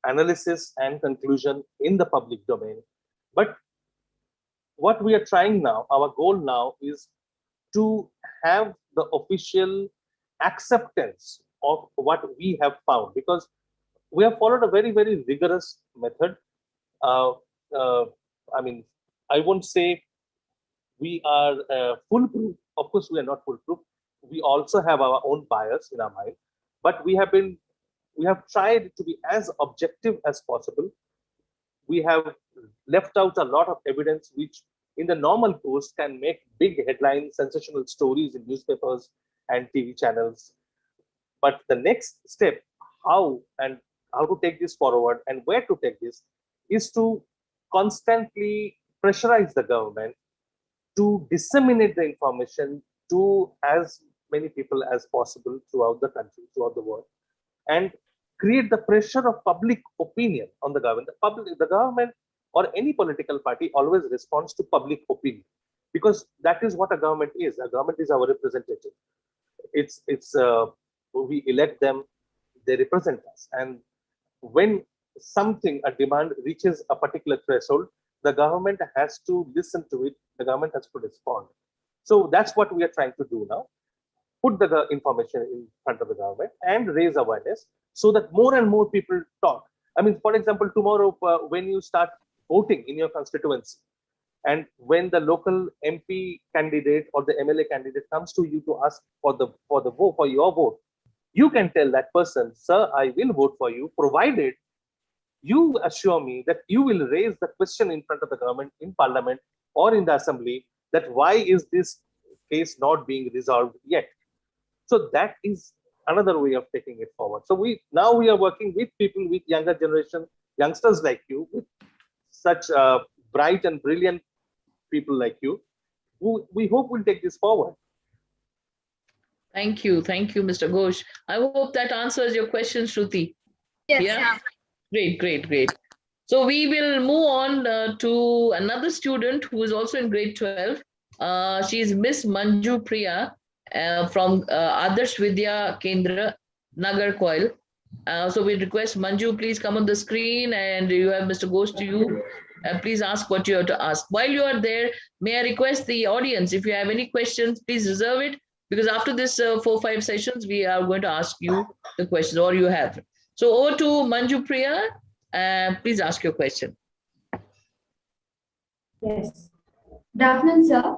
E: analysis and conclusion in the public domain. But what we are trying now, our goal now is to have the official acceptance of what we have found, because we have followed a very, very rigorous method. I mean, I won't say we are foolproof. Of course, we are not foolproof. We also have our own bias in our mind, but we have tried to be as objective as possible. We have left out a lot of evidence which in the normal course can make big headlines, sensational stories in newspapers and TV channels. But the next step, how to take this forward and where to take this, is to constantly pressurize the government to disseminate the information to as many people as possible throughout the country, throughout the world, and create the pressure of public opinion on the government. The government or any political party always responds to public opinion, because that is what a government is. A government is our representative. We elect them, they represent us, and when a demand reaches a particular threshold, the government has to listen to it. The government has to respond. So that's what we are trying to do now. Put the information in front of the government and raise awareness so that more and more people talk. I mean, for example, tomorrow when you start voting in your constituency, and when the local MP candidate or the MLA candidate comes to you to ask for your vote, you can tell that person, sir, I will vote for you, provided you assure me that you will raise the question in front of the government in parliament or in the assembly, that why is this case not being resolved yet? So that is another way of taking it forward. So we are working with people, with younger generation, youngsters like you, with such bright and brilliant people like you, who we hope will take this forward.
D: Thank you, Mr. Ghosh. I hope that answers your question, Shruti.
F: Yes,
D: Yeah. Great. So we will move on to another student who is also in grade 12. She is Miss Manju Priya from Adarsh Vidya Kendra, Nagarcoil. So we request Manju, please come on the screen, and you have Mr. Ghosh to you. Please ask what you have to ask. While you are there, may I request the audience, if you have any questions, please reserve it, because after this 4-5 sessions, we are going to ask you the questions, or you have. So over to Manju Priya. Please ask your question.
G: Yes. Good afternoon, sir.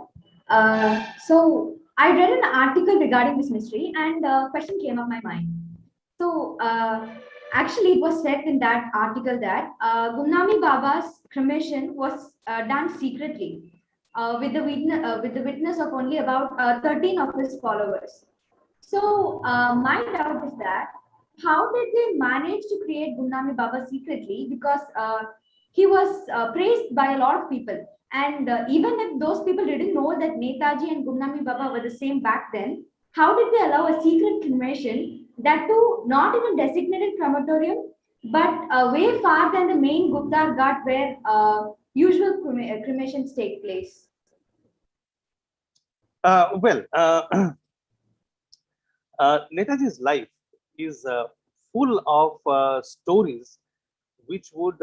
G: So I read an article regarding this mystery, and a question came up my mind. So actually, it was said in that article that Gumnami Baba's cremation was done secretly with the witness of only about 13 of his followers. So my doubt is that how did they manage to create Gumnami Baba secretly? Because he was praised by a lot of people. And even if those people didn't know that Netaji and Gumnami Baba were the same back then, how did they allow a secret cremation, that too not in a designated crematorium, but way far than the main Gupta Ghat where usual cremations take place?
E: Well, Netaji's life is full of stories which would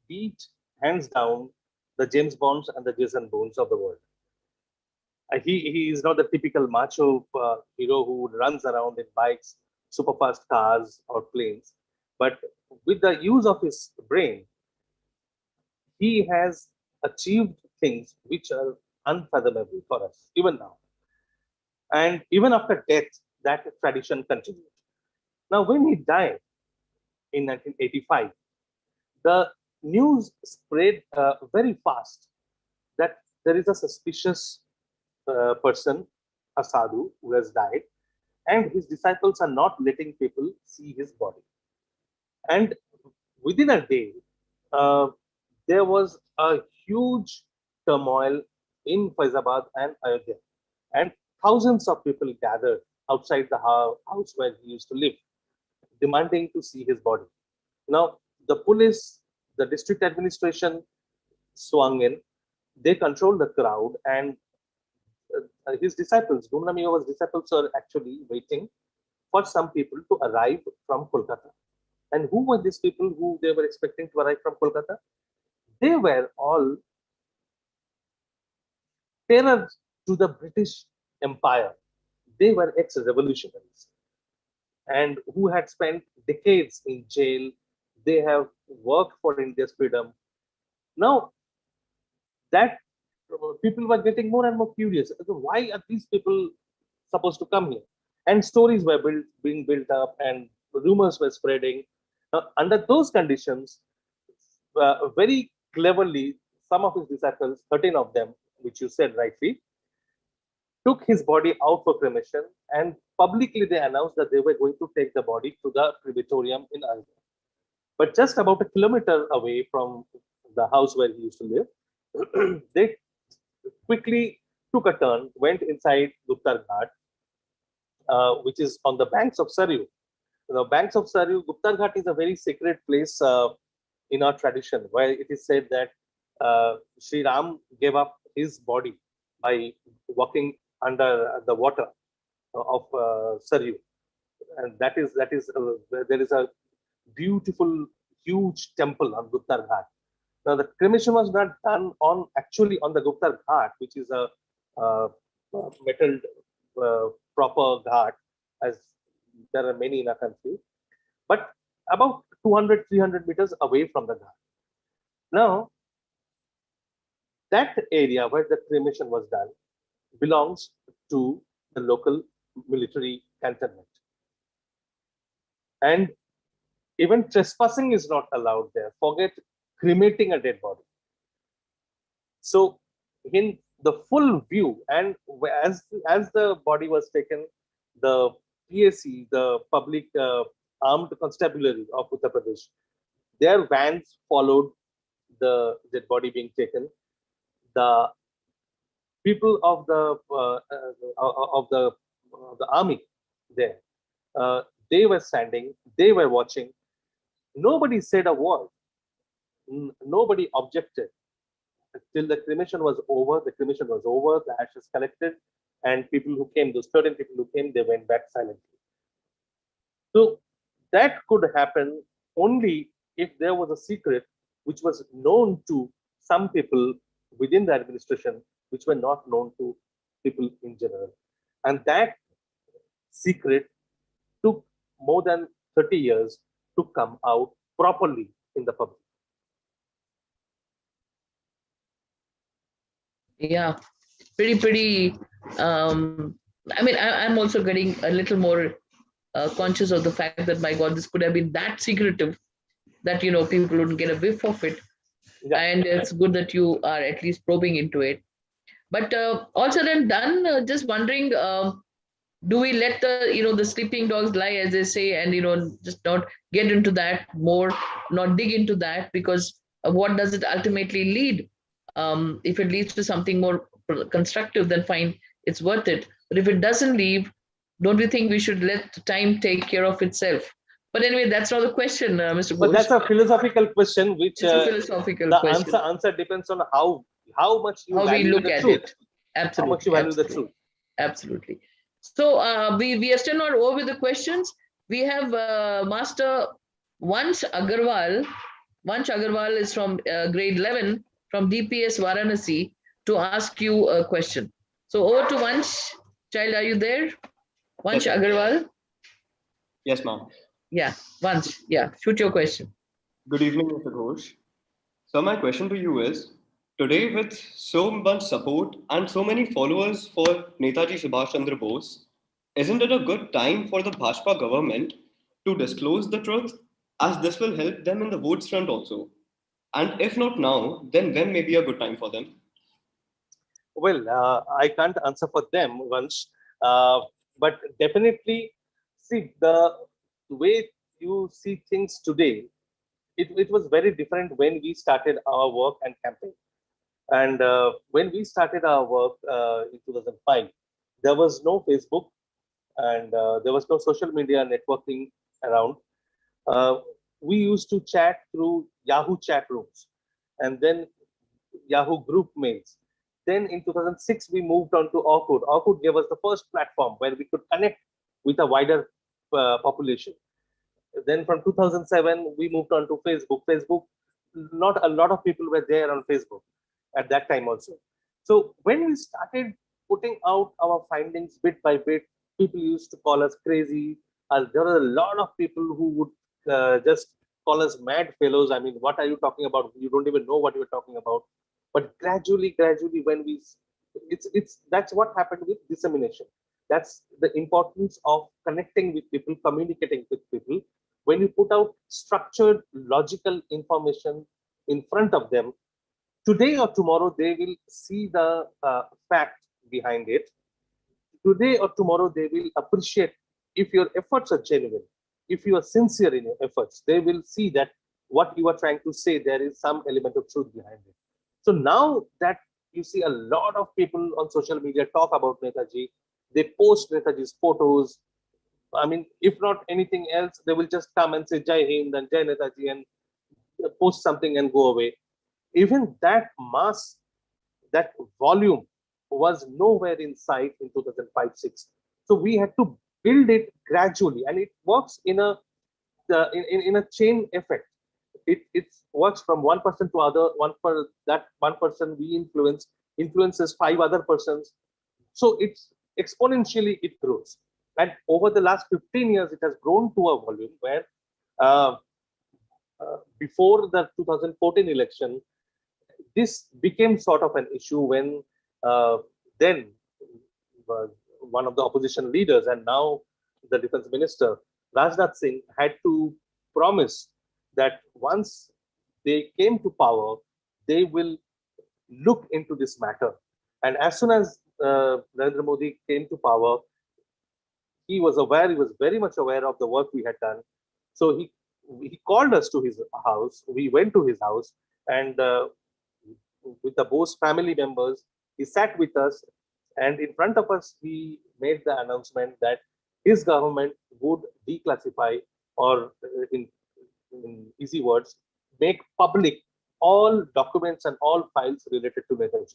E: beat hands down the James Bonds and the Jason Bournes of the world. He is not the typical macho hero who runs around in bikes, super fast cars, or planes, but with the use of his brain, he has achieved things which are unfathomable for us even now. And even after death, that tradition continued. Now, when he died in 1985, the news spread very fast that there is a suspicious person, a sadhu, who has died, and his disciples are not letting people see his body. And within a day, uh, there was a huge turmoil in Faizabad and Ayodhya, and thousands of people gathered outside the house where he used to live, demanding to see his body. Now, the police, the district administration swung in, they controlled the crowd, and his disciples, Gumnami Baba's disciples, are actually waiting for some people to arrive from Kolkata. And who were these people who they were expecting to arrive from Kolkata? They were all terror to the British Empire. They were ex-revolutionaries and who had spent decades in jail. They have worked for India's freedom. Now, that people were getting more and more curious. Why are these people supposed to come here? And stories were being built up and rumors were spreading. Under those conditions, very cleverly, some of his disciples, 13 of them, which you said rightly, took his body out for cremation, and publicly they announced that they were going to take the body to the crematorium in Ayodhya. But just about a kilometer away from the house where he used to live, they quickly took a turn, went inside Guptar Ghat, which is on the banks of Saryu. The banks of Saryu, Guptar Ghat is a very sacred place in our tradition, where it is said that Sri Ram gave up his body by walking under the water of Saryu, and that is there is a beautiful, huge temple on Guptar Ghat. Now, the cremation was not done on actually on the Guptar Ghat, which is a metalled proper ghat, as there are many in our country, but about 200, 300 meters away from the ghat. Now, that area where the cremation was done belongs to the local military cantonment. And even trespassing is not allowed there. Forget cremating a dead body. So, in the full view, and as the body was taken, the PAC, the public armed constabulary of Uttar Pradesh, their vans followed the dead body being taken. The people of the army there, they were standing, they were watching. Nobody said a word. Nobody objected till the cremation was over. The cremation was over. The ashes collected, and people who came, those 13 people who came, they went back silently. So that could happen only if there was a secret which was known to some people within the administration, which were not known to people in general. And that secret took more than 30 years to come out properly in the public.
D: Yeah, pretty. I mean, I'm also getting a little more conscious of the fact that, my God, this could have been that secretive that, people wouldn't get a whiff of it. Yeah. And it's good that you are at least probing into it. But all said and done, just wondering, Do we let the sleeping dogs lie, as they say, and just not get into that more, not dig into that, because what does it ultimately lead? If it leads to something more constructive, then fine, it's worth it. But if it doesn't leave, don't we think we should let time take care of itself? But anyway, that's not the question, Mr.
E: But
D: Ghosh.
E: that's a philosophical question, which
D: It's a philosophical
E: the
D: question.
E: answer depends on how much you
D: How we
E: value
D: look
E: the
D: at
E: truth.
D: it.
E: How much you
D: Absolutely,
E: value the
D: absolutely,
E: truth.
D: absolutely. So we are still not over with the questions. We have Master Vansh Agarwal. Vansh Agarwal is from grade 11 from DPS Varanasi to ask you a question. So over to Vansh. Child, are you there? Vansh
H: Yes, ma'am.
D: Agarwal.
H: Yes, ma'am.
D: Yeah, Vansh. Yeah, shoot your question.
H: Good evening, Mr. Ghosh. So my question to you is, today with so much support and so many followers for Netaji Subhash Chandra Bose, isn't it a good time for the Bhajpa government to disclose the truth, as this will help them in the votes front also? And if not now, then when may be a good time for them?
E: Well, I can't answer for them once, but definitely see the way you see things today. It was very different when we started our work and campaign. And when we started our work in 2005, there was no Facebook and there was no social media networking around. Uh, we used to chat through Yahoo chat rooms and then Yahoo group mails. Then in 2006, we moved on to Orkut. Orkut gave us the first platform where we could connect with a wider population. Then from 2007, we moved on to Facebook. Facebook, not a lot of people were there on Facebook at that time also. So when we started putting out our findings bit by bit, people used to call us crazy. There were a lot of people who would just call us mad fellows. I mean, what are you talking about? You don't even know what you're talking about. But gradually, when it's that's what happened with dissemination. That's the importance of connecting with people, communicating with people. When you put out structured, logical information in front of them, today or tomorrow they will see the fact behind it. Today or tomorrow they will appreciate if your efforts are genuine, if you are sincere in your efforts, they will see that what you are trying to say, there is some element of truth behind it. So now that you see a lot of people on social media talk about Netaji, they post Netaji's photos. I mean, if not anything else, they will just come and say Jai Hind and Jai Netaji and post something and go away. Even that mass, that volume was nowhere in sight in 2005-6. So we had to build it gradually, and it works in in a chain effect. It works from one person to other. That one person we influences five other persons. So it's exponentially it grows. And over the last 15 years, it has grown to a volume where uh, before the 2014 election, this became sort of an issue when then uh, one of the opposition leaders and now the defense minister, Rajnath Singh, had to promise that once they came to power, they will look into this matter. And as soon as Narendra Modi came to power, he was aware, he was very much aware of the work we had done. So he called us to his house. We went to his house, and with the Bose family members, he sat with us, and in front of us, he made the announcement that his government would declassify, or in easy words, make public all documents and all files related to Netaji.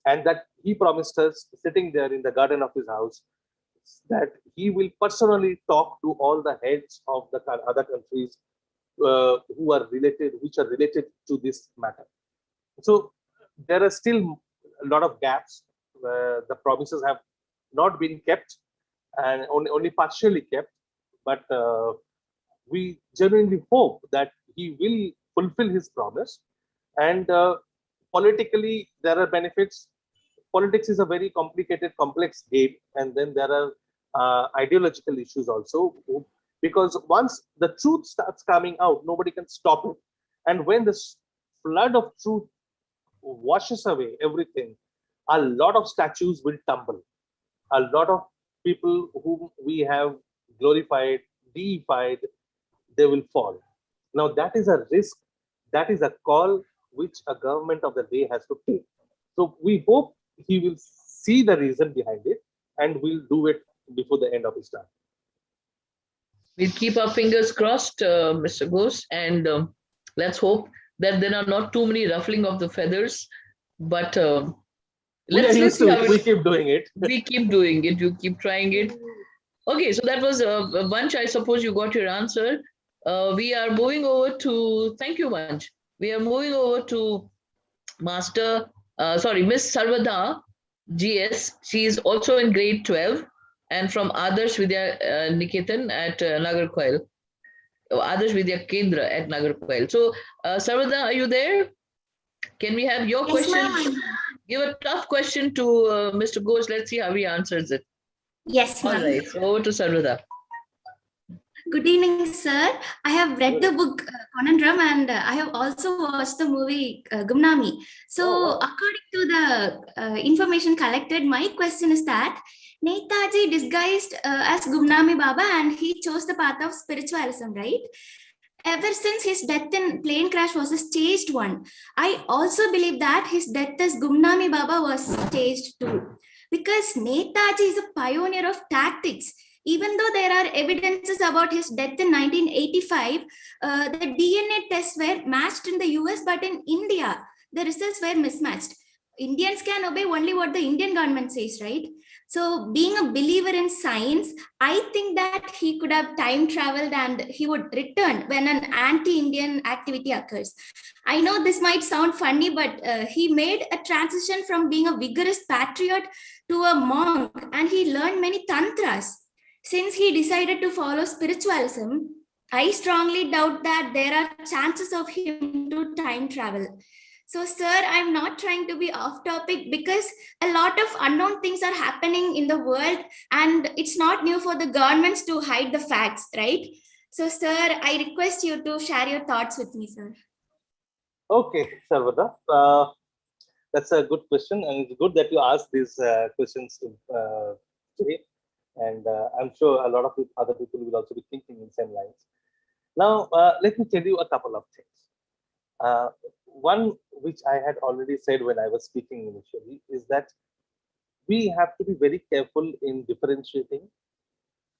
E: And that he promised us, sitting there in the garden of his house, that he will personally talk to all the heads of the other countries which are related to this matter. So there are still a lot of gaps. The promises have not been kept and only partially kept. But we genuinely hope that he will fulfill his promise. And politically, there are benefits. Politics is a very complicated, complex game, and then there are ideological issues also. Because once the truth starts coming out, nobody can stop it. And when this flood of truth washes away everything, a lot of statues will tumble. A lot of people whom we have glorified, deified, they will fall. Now that is a risk, that is a call which a government of the day has to take. So we hope he will see the reason behind it and will do it before the end of his term.
D: We'll keep our fingers crossed, Mr. Bose, and let's hope that there are not too many ruffling of the feathers. But
E: We are
D: let's
E: used
D: see
E: to
D: how
E: it. We keep doing it.
D: we keep doing it. You keep trying it. Okay, so that was Vanch. I suppose you got your answer. We are moving over to. Thank you, Vanch. We are moving over to Miss Sarvada GS. She is also in grade 12 and from Adarsh Vidya Niketan at Nagarkoil. Adarsh Vidya Kendra at Nagarkoil. So, Sarvada, are you there? Can we have your
I: Yes,
D: question?
I: ma'am.
D: Give a tough question to Mr. Ghosh. Let's see how he answers it.
I: Yes,
D: All
I: ma'am.
D: right, so over to Sarvada.
I: Good evening, sir. I have read the book Conundrum and I have also watched the movie Gumnami. So,
E: Oh, wow.
I: according to the information collected, my question is that Netaji disguised as Gumnami Baba and he chose the path of spiritualism, right? Ever since his death in plane crash was a staged one, I also believe that his death as Gumnami Baba was staged too. Because Netaji is a pioneer of tactics. Even though there are evidences about his death in 1985, the DNA tests were matched in the US, but in India, the results were mismatched. Indians can obey only what the Indian government says, right? So, being a believer in science, I think that he could have time traveled and he would return when an anti-Indian activity occurs. I know this might sound funny, but he made a transition from being a vigorous patriot to a monk and he learned many tantras. Since he decided to follow spiritualism, I strongly doubt that there are chances of him to time travel. So, sir, I'm not trying to be off topic because a lot of unknown things are happening in the world and it's not new for the governments to hide the facts, right? So, sir, I request you to share your thoughts with me, sir.
E: Okay, Sarvada. That's a good question, and it's good that you asked these questions today. And I'm sure a lot of other people will also be thinking in same lines. Now, let me tell you a couple of things. One which I had already said when I was speaking initially is that we have to be very careful in differentiating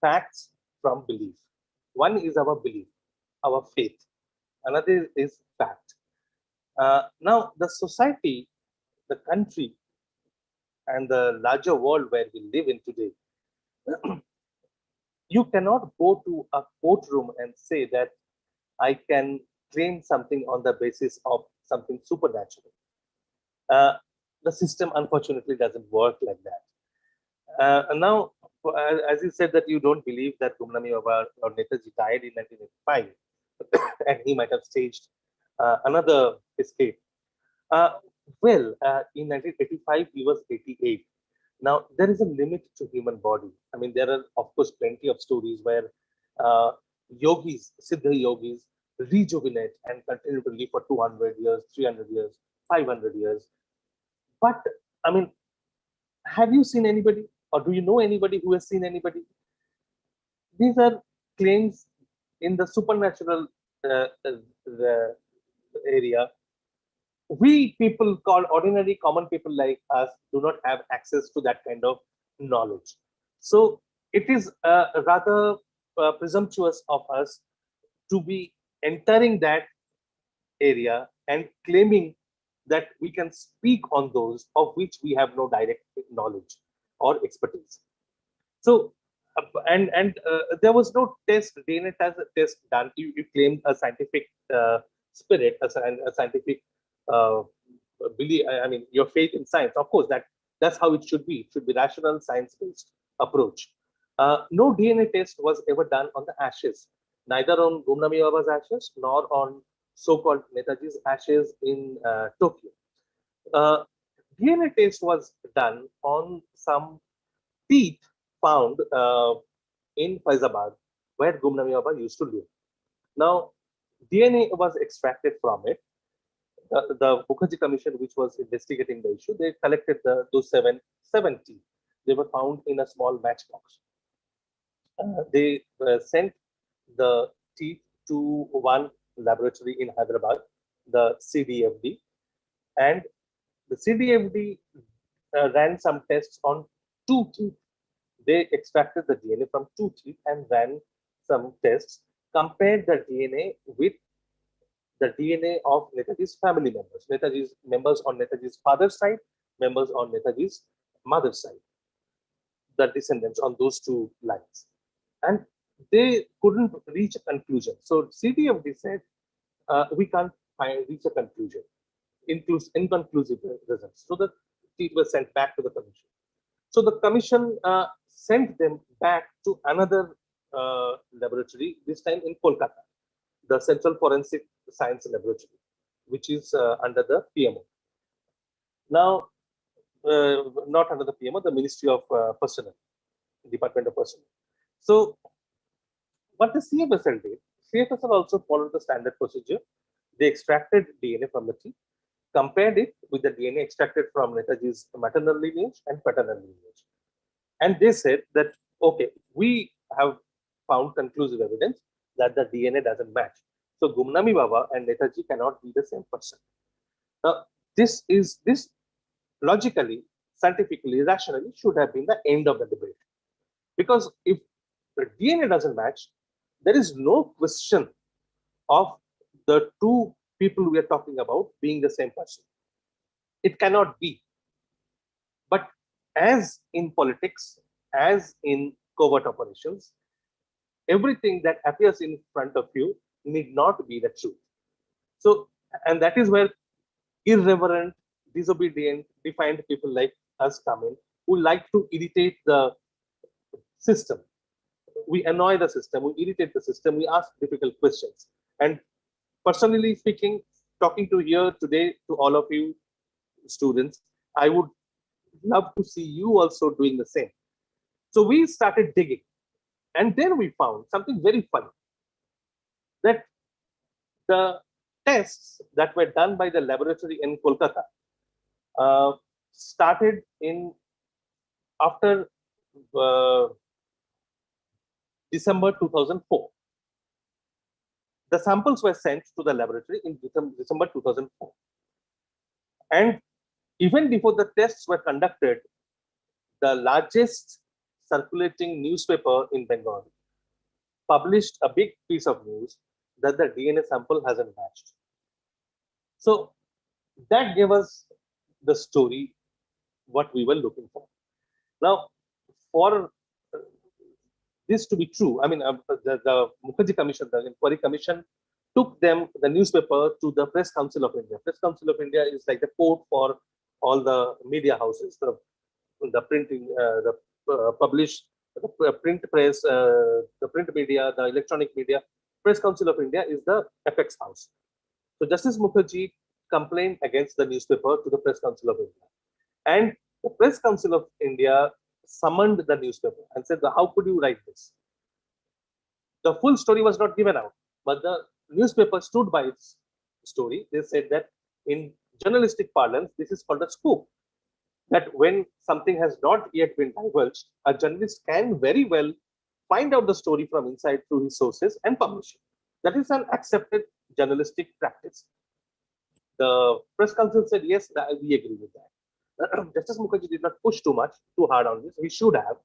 E: facts from belief. One is our belief, our faith. Another is fact. Now, the society, the country, and the larger world where we live in today, you cannot go to a courtroom and say that I can claim something on the basis of something supernatural. Uh, the system, unfortunately, doesn't work like that. Now, as you said that you don't believe that Gumnami Baba or Netaji died in 1985 and he might have staged another escape. In 1985, he was 88. Now, there is a limit to human body. I mean, there are, of course, plenty of stories where yogis, Siddha yogis, rejuvenate and continue to live for 200 years, 300 years, 500 years. But, I mean, have you seen anybody or do you know anybody who has seen anybody? These are claims in the supernatural area. We people called ordinary common people like us do not have access to that kind of knowledge. So it is rather presumptuous of us to be entering that area and claiming that we can speak on those of which we have no direct knowledge or expertise. So, there was no DNA test done. You claimed a scientific spirit, a scientific belief. I mean, your faith in science. Of course, that's how it should be. It should be rational, science-based approach. No DNA test was ever done on the ashes, neither on Gumnami Baba's ashes nor on so-called Netaji's ashes in Tokyo. Uh, DNA test was done on some teeth found in Faizabad, where Gumnami Baba used to live. Now, DNA was extracted from it. The Mukherjee Commission, which was investigating the issue, they collected those seven teeth. they were found in a small matchbox. They sent the teeth to one laboratory in Hyderabad, the CDFD, and the CDFD ran some tests on 2 teeth. They extracted the DNA from 2 teeth and ran some tests, compared the DNA with the DNA of Netaji's family members, Netaji's members on Netaji's father's side, members on Netaji's mother's side, the descendants on those 2 lines. And they couldn't reach a conclusion. So CDFD said, we can't reach a conclusion, inconclusive results. So the teeth were sent back to the commission. So the commission sent them back to another laboratory, this time in Kolkata, the Central Forensic Science Laboratory, which is under the PMO. Now, not under the PMO, the Ministry of Personnel, Department of Personnel. So what the CFSL did, CFSL also followed the standard procedure. They extracted DNA from the teeth, compared it with the DNA extracted from Netaji's maternal lineage and paternal lineage. And they said that, okay, we have found conclusive evidence that the DNA doesn't match. So Gumnami Baba and Netaji cannot be the same person. Now, this logically, scientifically, rationally should have been the end of the debate. Because if the DNA doesn't match, there is no question of the 2 people we are talking about being the same person. It cannot be. But as in politics, as in covert operations, everything that appears in front of you need not be the truth. So, and that is where irreverent, disobedient, defiant people like us come in, who like to irritate the system. We annoy the system, we irritate the system, we ask difficult questions. And personally speaking, talking to here today to all of you students, I would love to see you also doing the same. So we started digging, and then we found something very funny, that the tests that were done by the laboratory in Kolkata started in after December 2004. The samples were sent to the laboratory in December 2004. And even before the tests were conducted, the largest circulating newspaper in Bengal published a big piece of news that the DNA sample hasn't matched. So that gave us the story, what we were looking for. Now, for this to be true, I mean, the Mukherjee Commission, the Inquiry Commission, took them, the newspaper, to the Press Council of India. Press Council of India is like the court for all the media houses, the printing, published, the print press, the print media, the electronic media. Press Council of India is the apex house. So Justice Mukherjee complained against the newspaper to the Press Council of India. And the Press Council of India summoned the newspaper and said, how could you write this? The full story was not given out, but the newspaper stood by its story. They said that in journalistic parlance, this is called a scoop. That when something has not yet been divulged, a journalist can very well find out the story from inside through his sources and publish it. That is an accepted journalistic practice. The Press Council said, yes, we agree with that. Justice Mukherjee did not push too hard on this. He should have,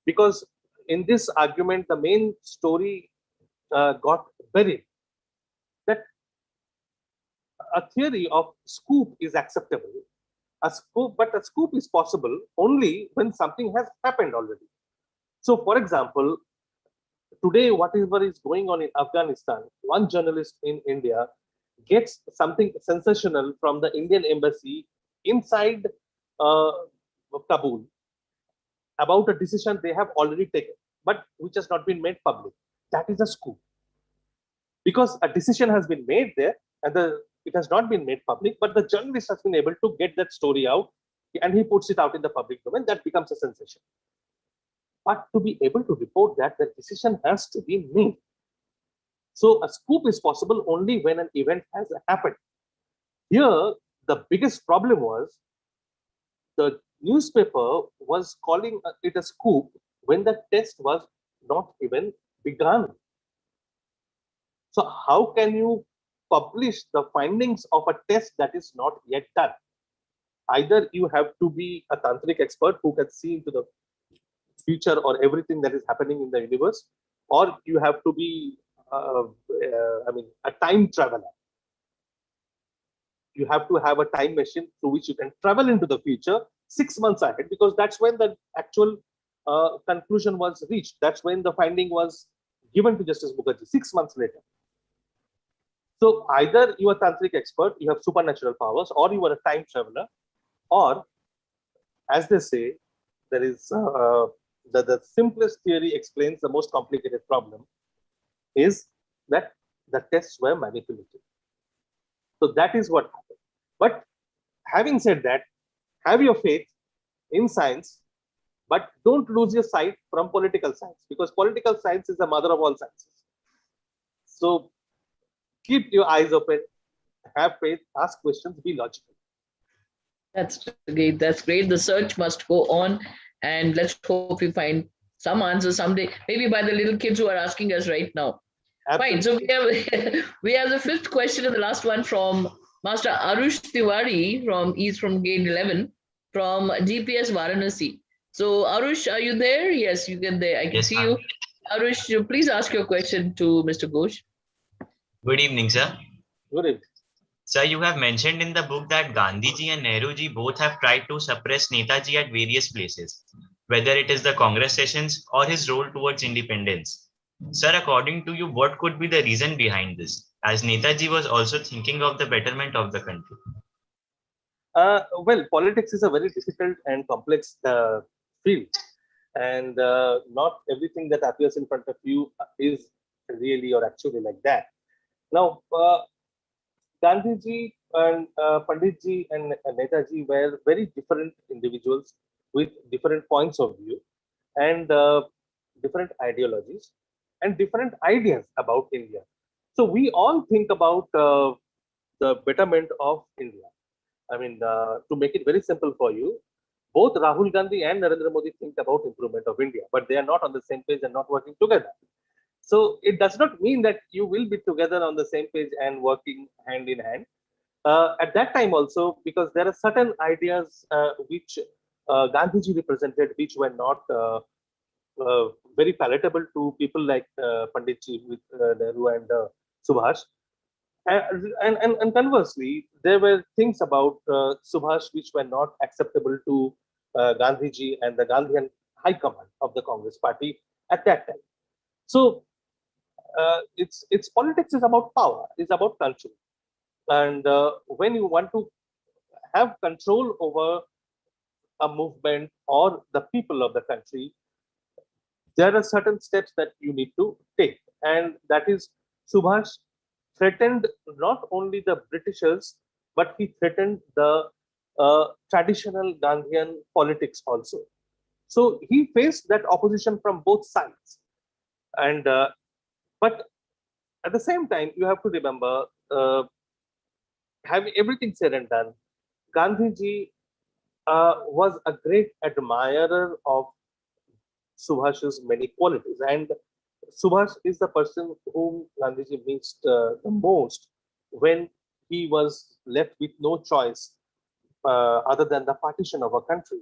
E: because in this argument, the main story got buried. That a theory of scoop is acceptable. But a scoop is possible only when something has happened already. So, for example, today, whatever is going on in Afghanistan, one journalist in India gets something sensational from the Indian embassy inside Kabul about a decision they have already taken, but which has not been made public. That is a scoop. Because a decision has been made there, and it has not been made public, but the journalist has been able to get that story out, and he puts it out in the public domain. That becomes a sensation. But to be able to report that, the decision has to be made. So a scoop is possible only when an event has happened. Here, the biggest problem was the newspaper was calling it a scoop when the test was not even begun. So how can you publish the findings of a test that is not yet done? Either you have to be a tantric expert who can see into the future or everything that is happening in the universe, or you have to be, a time traveler. You have to have a time machine through which you can travel into the future 6 months ahead, because that's when the actual conclusion was reached. That's when the finding was given to Justice Mukherjee 6 months later. So either you are a tantric expert, you have supernatural powers, or you are a time traveler, or as they say, there is the simplest theory explains the most complicated problem, is that the tests were manipulated. So that is what happened. But having said that, have your faith in science, but don't lose your sight from political science, because political science is the mother of all sciences. So keep your eyes open, have faith, ask questions, be logical.
D: That's great. That's great. The search must go on, and let's hope we find some answer someday, maybe by the little kids who are asking us right now. Fine. So we have we have the fifth question and the last one from Master Arush Tiwari from Gate 11 from GPS Varanasi. So Arush, are you there? Yes, you can there. I can see you. Arush, please ask your question to Mr. Ghosh.
J: Good evening, sir.
E: Good evening.
J: Sir, you have mentioned in the book that Gandhiji and Nehruji both have tried to suppress Netaji at various places, whether it is the Congress sessions or his role towards independence. Sir, according to you, what could be the reason behind this, as Netaji was also thinking of the betterment of the country?
E: Well, politics is a very difficult and complex field, and not everything that appears in front of you is really or actually like that. Now, Gandhiji and Panditji and Netaji were very different individuals with different points of view and different ideologies and different ideas about India. So we all think about the betterment of India. I mean, to make it very simple for you, both Rahul Gandhi and Narendra Modi think about improvement of India, but they are not on the same page and not working together. So it does not mean that you will be together on the same page and working hand in hand. At that time also, because there are certain ideas which Gandhiji represented, which were not very palatable to people like Panditji with Nehru and Subhas. And conversely, there were things about Subhas which were not acceptable to Gandhiji and the Gandhian high command of the Congress party at that time. So it's politics is about power, it's about control. And when you want to have control over a movement or the people of the country, there are certain steps that you need to take. And that is, Subhas threatened not only the Britishers, but he threatened the traditional Gandhian politics also. So he faced that opposition from both sides. And but at the same time, you have to remember, having everything said and done, Gandhiji was a great admirer of Subhas's many qualities. And Subhas is the person whom Gandhiji missed the most when he was left with no choice other than the partition of a country.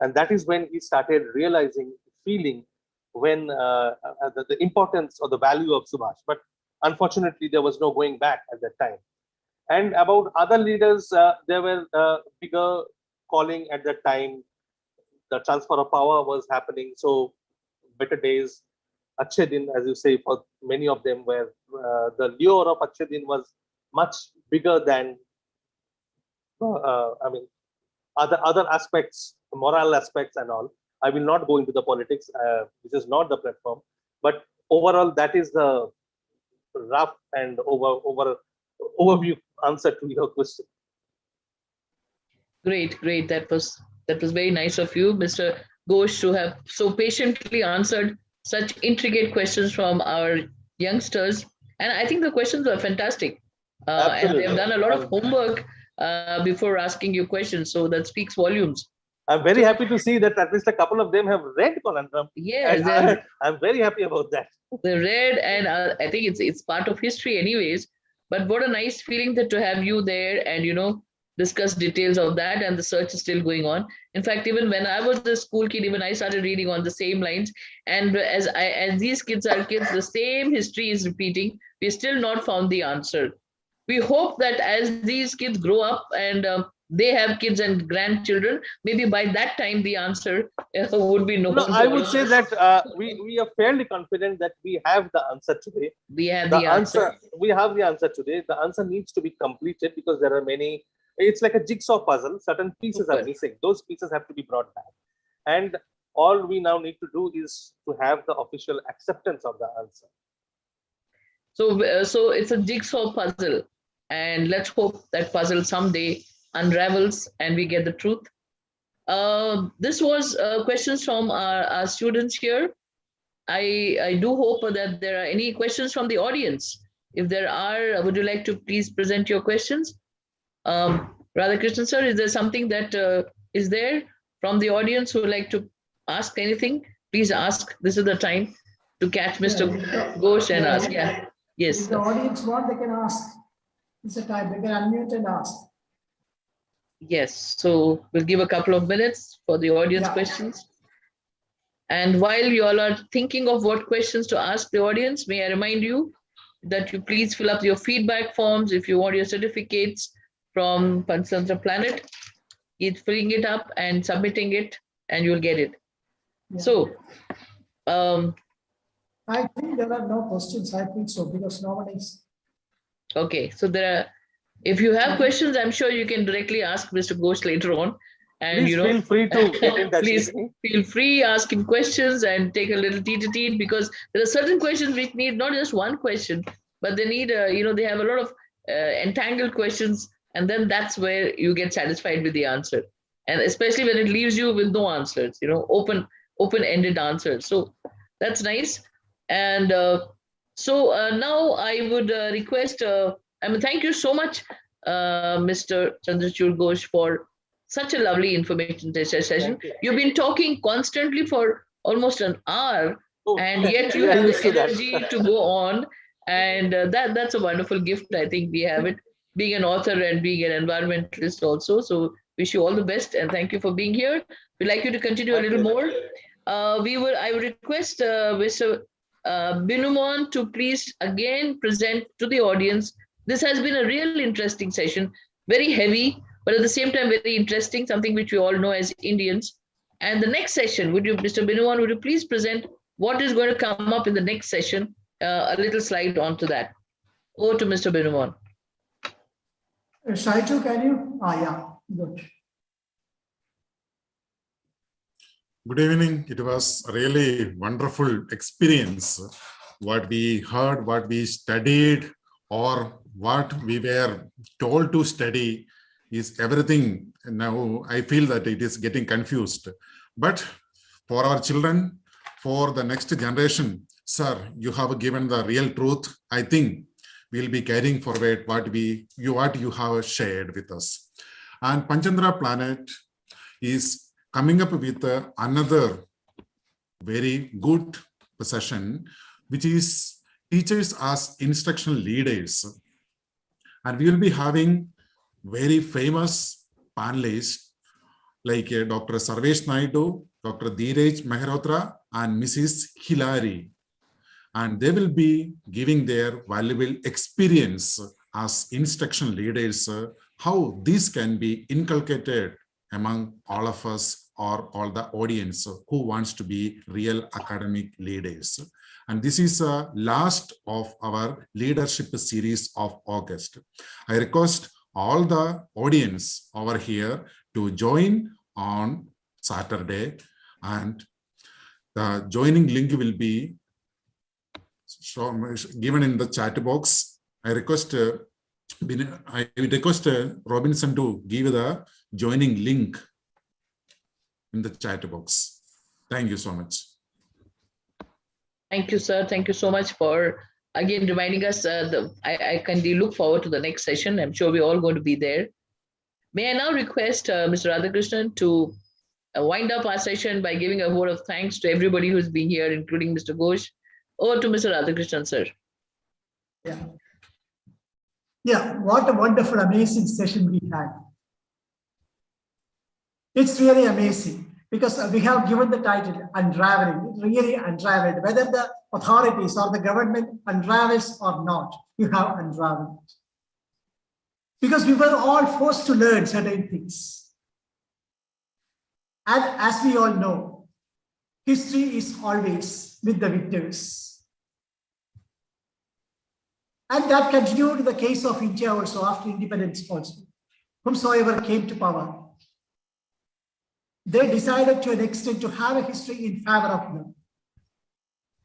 E: And that is when he started realizing, feeling when the importance or the value of Subhas. But unfortunately, there was no going back at that time. And about other leaders, there were bigger calling at that time. The transfer of power was happening. So better days, Achhe Din, as you say, for many of them, where the lure of Achhe Din was much bigger than, other aspects, moral aspects and all. I will not go into the politics, which is not the platform. But overall, that is the rough and overview answer to your question.
D: Great. That was very nice of you, Mr. Ghosh, to have so patiently answered such intricate questions from our youngsters. And I think the questions were fantastic. And they've done a lot of homework before asking you questions. So that speaks volumes.
E: I'm very happy to see that at least a couple of them have read Conundrum.
D: Yes,
E: And I'm very happy about that.
D: they read, and I think it's part of history anyways. But what a nice feeling that to have you there and discuss details of that, and the search is still going on. In fact, even when I was a school kid, even I started reading on the same lines. And as these kids are kids, the same history is repeating. We still not found the answer. We hope that as these kids grow up and they have kids and grandchildren, maybe by that time the answer would be known.
E: No, I would say that we are fairly confident that we have the answer today.
D: We have the answer.
E: We have the answer today. The answer needs to be completed because there are many. It's like a jigsaw puzzle. Certain pieces are missing. Those pieces have to be brought back. And all we now need to do is to have the official acceptance of the answer.
D: So it's a jigsaw puzzle. And let's hope that puzzle someday unravels and we get the truth. This was questions from our students here. I do hope that there are any questions from the audience. If there are, would you like to please present your questions? Radhakrishnan sir, is there something that is there from the audience who would like to ask anything? Please ask. This is the time to catch Mr. Ghosh and ask. Yeah. Yes.
B: If the audience want, they can ask. It's a time. They can unmute and ask.
D: Yes. So we'll give a couple of minutes for the audience questions. And while you all are thinking of what questions to ask the audience, may I remind you that you please fill up your feedback forms if you want your certificates from Panchatantra Planet. Keep filling it up and submitting it, and you'll get it. Yeah. So,
B: I think there are no questions. I think so because nobody's.
D: Okay, so there are. If you have questions, I'm sure you can directly ask Mr. Ghosh later on. And
E: please feel free to get in touch.
D: Please feel free, ask him questions and take a little teet because there are certain questions which need not just one question, but they need they have a lot of entangled questions, and then that's where you get satisfied with the answer. And especially when it leaves you with no answers, open-ended answers. So that's nice. And now I would request, thank you so much, Mr. Chandrachud Ghosh, for such a lovely information session. You've been talking constantly for almost an hour, and yet you have the energy to go on. And that's a wonderful gift. I think we have it, being an author and being an environmentalist also. So wish you all the best, and thank you for being here. We'd like you to continue a little more. I would request Mr. Binumon to please again present to the audience. This has been a real interesting session, very heavy, but at the same time very interesting, something which we all know as Indians. And the next session, Mr. Binumon, would you please present what is going to come up in the next session? A little slide onto that. Over to Mr. Binumon.
B: Shaitu, can you? Yeah, good.
A: Good evening. It was a really wonderful experience. What we heard, what we studied, or what we were told to study is everything. Now I feel that it is getting confused. But for our children, for the next generation, sir, you have given the real truth. I think we'll be carrying forward what you have shared with us. And Panchatantra Planet is coming up with another very good session, which is teachers as instructional leaders. And we will be having very famous panelists like Dr. Sarvesh Naidu, Dr. Dheeraj Mehrotra, and Mrs. Hilary. And they will be giving their valuable experience as instructional leaders, how this can be inculcated among all of us or all the audience who wants to be real academic leaders. And this is the last of our leadership series of August. I request all the audience over here to join on Saturday, and the joining link will be given in the chat box. I request Robinson to give the joining link in the chat box. Thank you so much.
D: Thank you, sir. Thank you so much for again reminding us. I can look forward to the next session. I'm sure we're all going to be there. May I now request Mr. Radhakrishnan to wind up our session by giving a word of thanks to everybody who's been here, including Mr. Ghosh. Over to Mr. Radhakrishnan, sir.
B: Yeah. Yeah, what a wonderful, amazing session we had. It's really amazing because we have given the title Unraveling. It really unraveled. Whether the authorities or the government unravels or not, you have unraveled. Because we were all forced to learn certain things. And as we all know, history is always with the victors. And that continued in the case of India also after independence also. Whomsoever came to power, they decided to an extent to have a history in favor of them.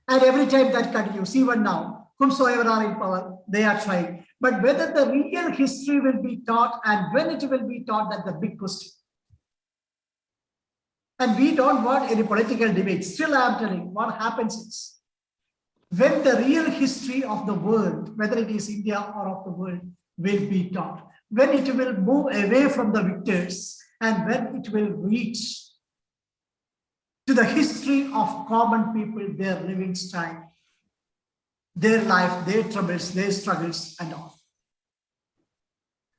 B: And every time that continues, even now, whomsoever are in power, they are trying. But whether the real history will be taught and when it will be taught, that's the big question. And we don't want any political debate. Still, I'm telling what happens is, when the real history of the world, whether it is India or of the world, will be taught, when it will move away from the victors and when it will reach to the history of common people, their living style, their life, their troubles, their struggles and all.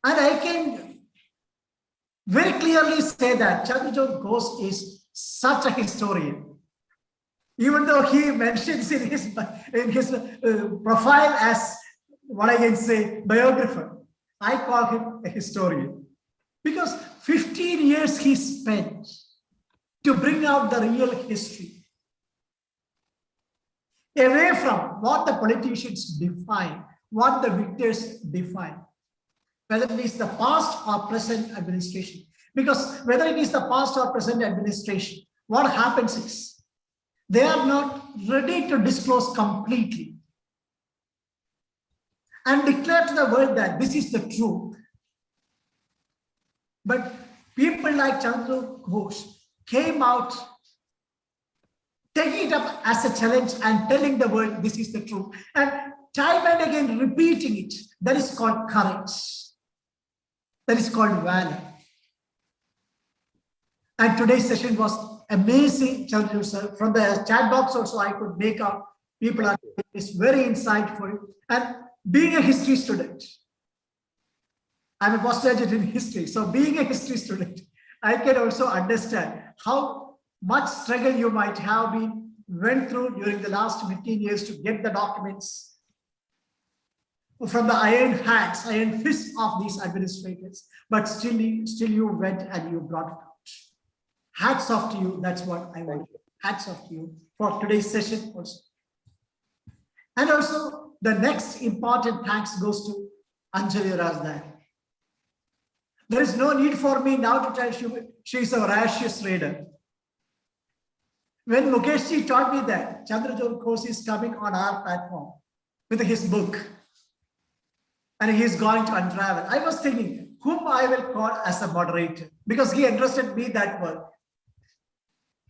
B: And I can very clearly say that Chandrajot Ghosh is such a historian. Even though he mentions in his profile as what I can say, biographer, I call him a historian. Because 15 years he spent to bring out the real history. Away from what the politicians define, what the victors define. Whether it is the past or present administration. Because whether it is the past or present administration, what happens is, they are not ready to disclose completely and declare to the world that this is the truth. But people like Chandrajot Ghosh came out, taking it up as a challenge and telling the world this is the truth. And time and again repeating it. That is called courage. That is called valor. And today's session was amazing, Chandrajot sir. From the chat box also I could make out people are it's very insightful. And being a history student, I'm a postgraduate in history. So being a history student, I can also understand how much struggle you might have went through during the last 15 years to get the documents from the iron hands, iron fists of these administrators. But still you went and you brought it out. Hats off to you. That's what I want. Hats off to you for today's session also. And also the next important thanks goes to Anjali Rajdhani. There is no need for me now to tell you she is a voracious reader. When Mukeshji taught me that Chandrajot Ghosh is coming on our platform with his book and he is going to unravel, I was thinking whom I will call as a moderator because he entrusted me that work.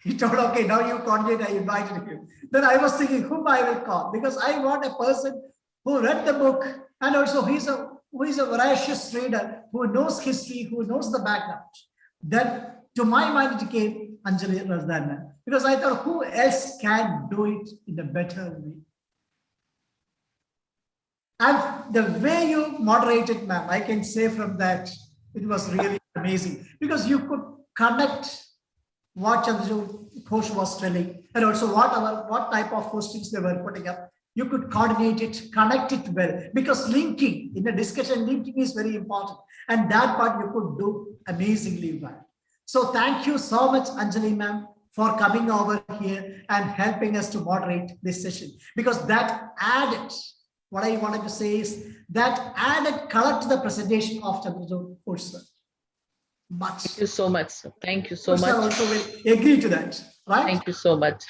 B: He told, okay, now you coordinate, I invited you. Then I was thinking whom I will call because I want a person who read the book and also who is a voracious reader, who knows history, who knows the background. Then to my mind, it came Anjali Rajdhani because I thought who else can do it in a better way? And the way you moderated, ma'am, I can say from that, it was really amazing because you could connect what Chandrajot Ghosh was telling and also what type of questions they were putting up. You could coordinate it, connect it well because linking in a discussion, linking is very important. And that part you could do amazingly well. So thank you so much, Anjali ma'am, for coming over here and helping us to moderate this session because that added, what I wanted to say is that added color to the presentation of Chandrajot Ghosh sir. Much.
D: Thank you so much, sir. Thank you so much.
B: I also will agree to that, right?
D: Thank you so much.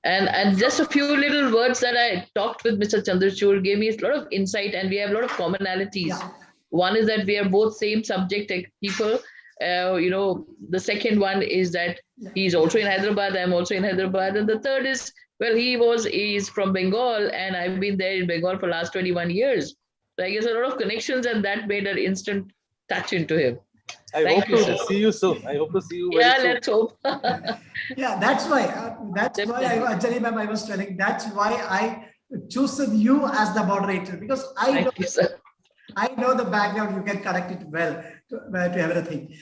D: And just a few little words that I talked with Mr. Chandrachud gave me a lot of insight and we have a lot of commonalities. Yeah. One is that we are both same subject people. The second one is that he's also in Hyderabad, I'm also in Hyderabad. And the third is, well, he's from Bengal and I've been there in Bengal for the last 21 years. So I guess a lot of connections and that made an instant touch into him.
E: I
D: Thank
E: hope
D: you,
E: to
D: sir.
E: see you soon. I hope to see you very
D: Yeah,
E: soon.
D: let's hope.
B: Yeah, that's why.
D: Definitely.
B: Anjali ma'am, I was telling. That's why I chosen you as the moderator, because
D: Thank you, sir.
B: I know the background. You can connect it well to everything.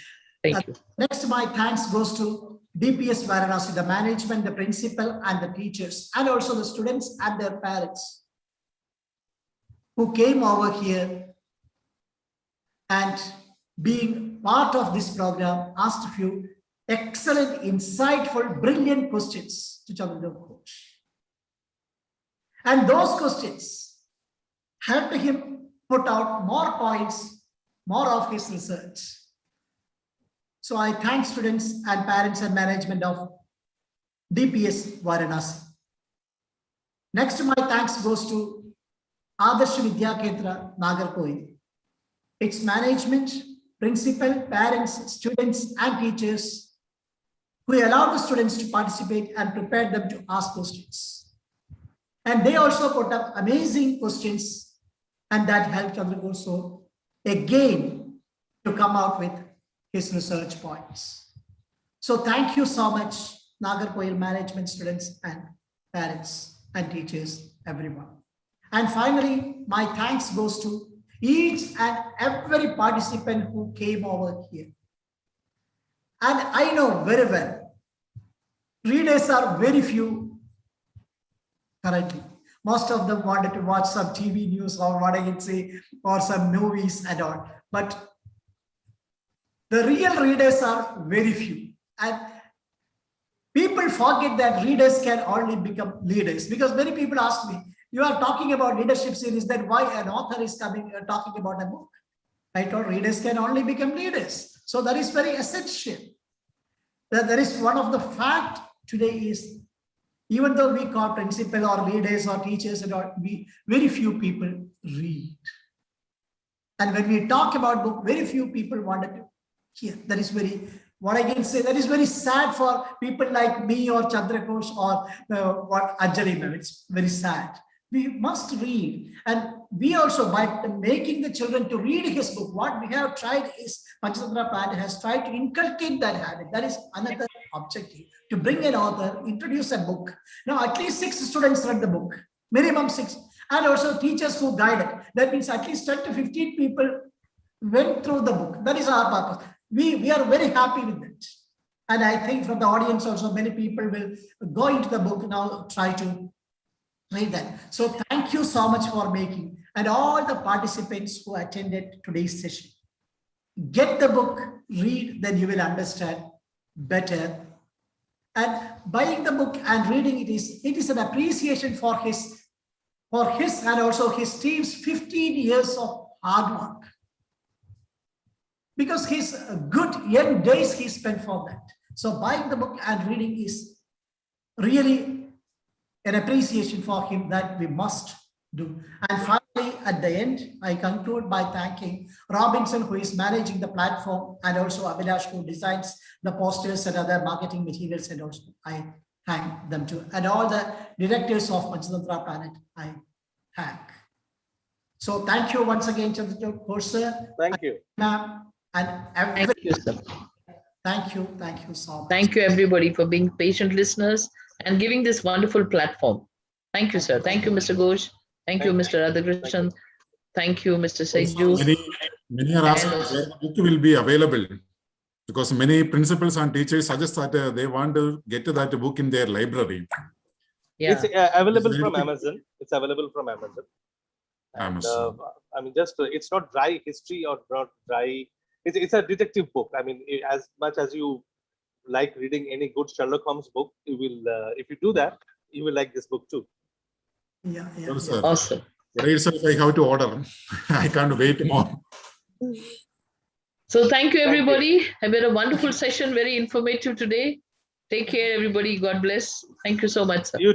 D: Thank you.
B: Next, my thanks goes to DPS Varanasi, the management, the principal, and the teachers, and also the students and their parents who came over here and being part of this program asked a few excellent, insightful, brilliant questions to Conundrum coach. And those questions helped him put out more points, more of his research. So I thank students and parents and management of DPS Varanasi. Next, my thanks goes to Adarsh Vidya Kendra Nagarkoil. Its management, principal, parents, students, and teachers who allowed the students to participate and prepared them to ask questions. And they also put up amazing questions, and that helped Chandra also again to come out with his research points. So thank you so much, Nagarkoil management, students, and parents, and teachers, everyone. And finally, my thanks goes to each and every participant who came over here. And I know very well, readers are very few currently. Most of them wanted to watch some TV news or what I can say, or some movies and all. But the real readers are very few. And people forget that readers can only become leaders, because many people ask me, you are talking about leadership series, then why an author is coming talking about a book? I told readers can only become leaders. So that is very essential. That is one of the fact today is, even though we call principal or leaders or teachers and all, very few people read. And when we talk about book, very few people wanted to hear. That is very, what I can say, that is very sad for people like me or Chandra Ghosh or what Anjali ma'am. It's very sad. We must read. And we also, by making the children to read his book, what we have tried is, Panchatattva Plan has tried to inculcate that habit. That is another objective, to bring an author, introduce a book. Now, at least 6 students read the book, minimum 6. And also teachers who guided. That means at least 10 to 15 people went through the book. That is our purpose. We are very happy with it. And I think from the audience also, many people will go into the book now, try to read that. So thank you so much for making, and all the participants who attended today's session. Get the book, read, then you will understand better. And buying the book and reading it is an appreciation for his and also his team's 15 years of hard work. Because his good young days he spent for that. So buying the book and reading is really an appreciation for him that we must do. And finally, at the end, I conclude by thanking Robinson, who is managing the platform, and also Abhilash, who designs the posters and other marketing materials, and also I thank them too. And all the directors of Panchatattva Planet, I thank. So thank you once again, Chandra Ghosh sir.
E: Thank you.
B: Ma'am, and
D: Thank you, sir.
B: Thank you so much.
D: Thank you, everybody, for being patient listeners and giving this wonderful platform. Thank you, sir. Thank you, Mr. Ghosh. Thank you, Mr. Radhakrishnan. Thank you, Mr. Seju.
A: Many are asking where the book will be available, because many principals and teachers suggest that they want to get to that book in their library.
D: Yeah.
E: It's available from Amazon. It's available from Amazon. And, I mean, just it's not dry history or not dry. It's a detective book. I mean, as much as you like reading any good Sherlock Holmes book, you will, if you do that, you will like this book too.
B: Yeah.
D: Awesome.
A: Today itself I have to order. I can't wait more.
D: So thank you, everybody. I've had a wonderful session, very informative today. Take care, everybody. God bless. Thank you so much, sir.
E: You too.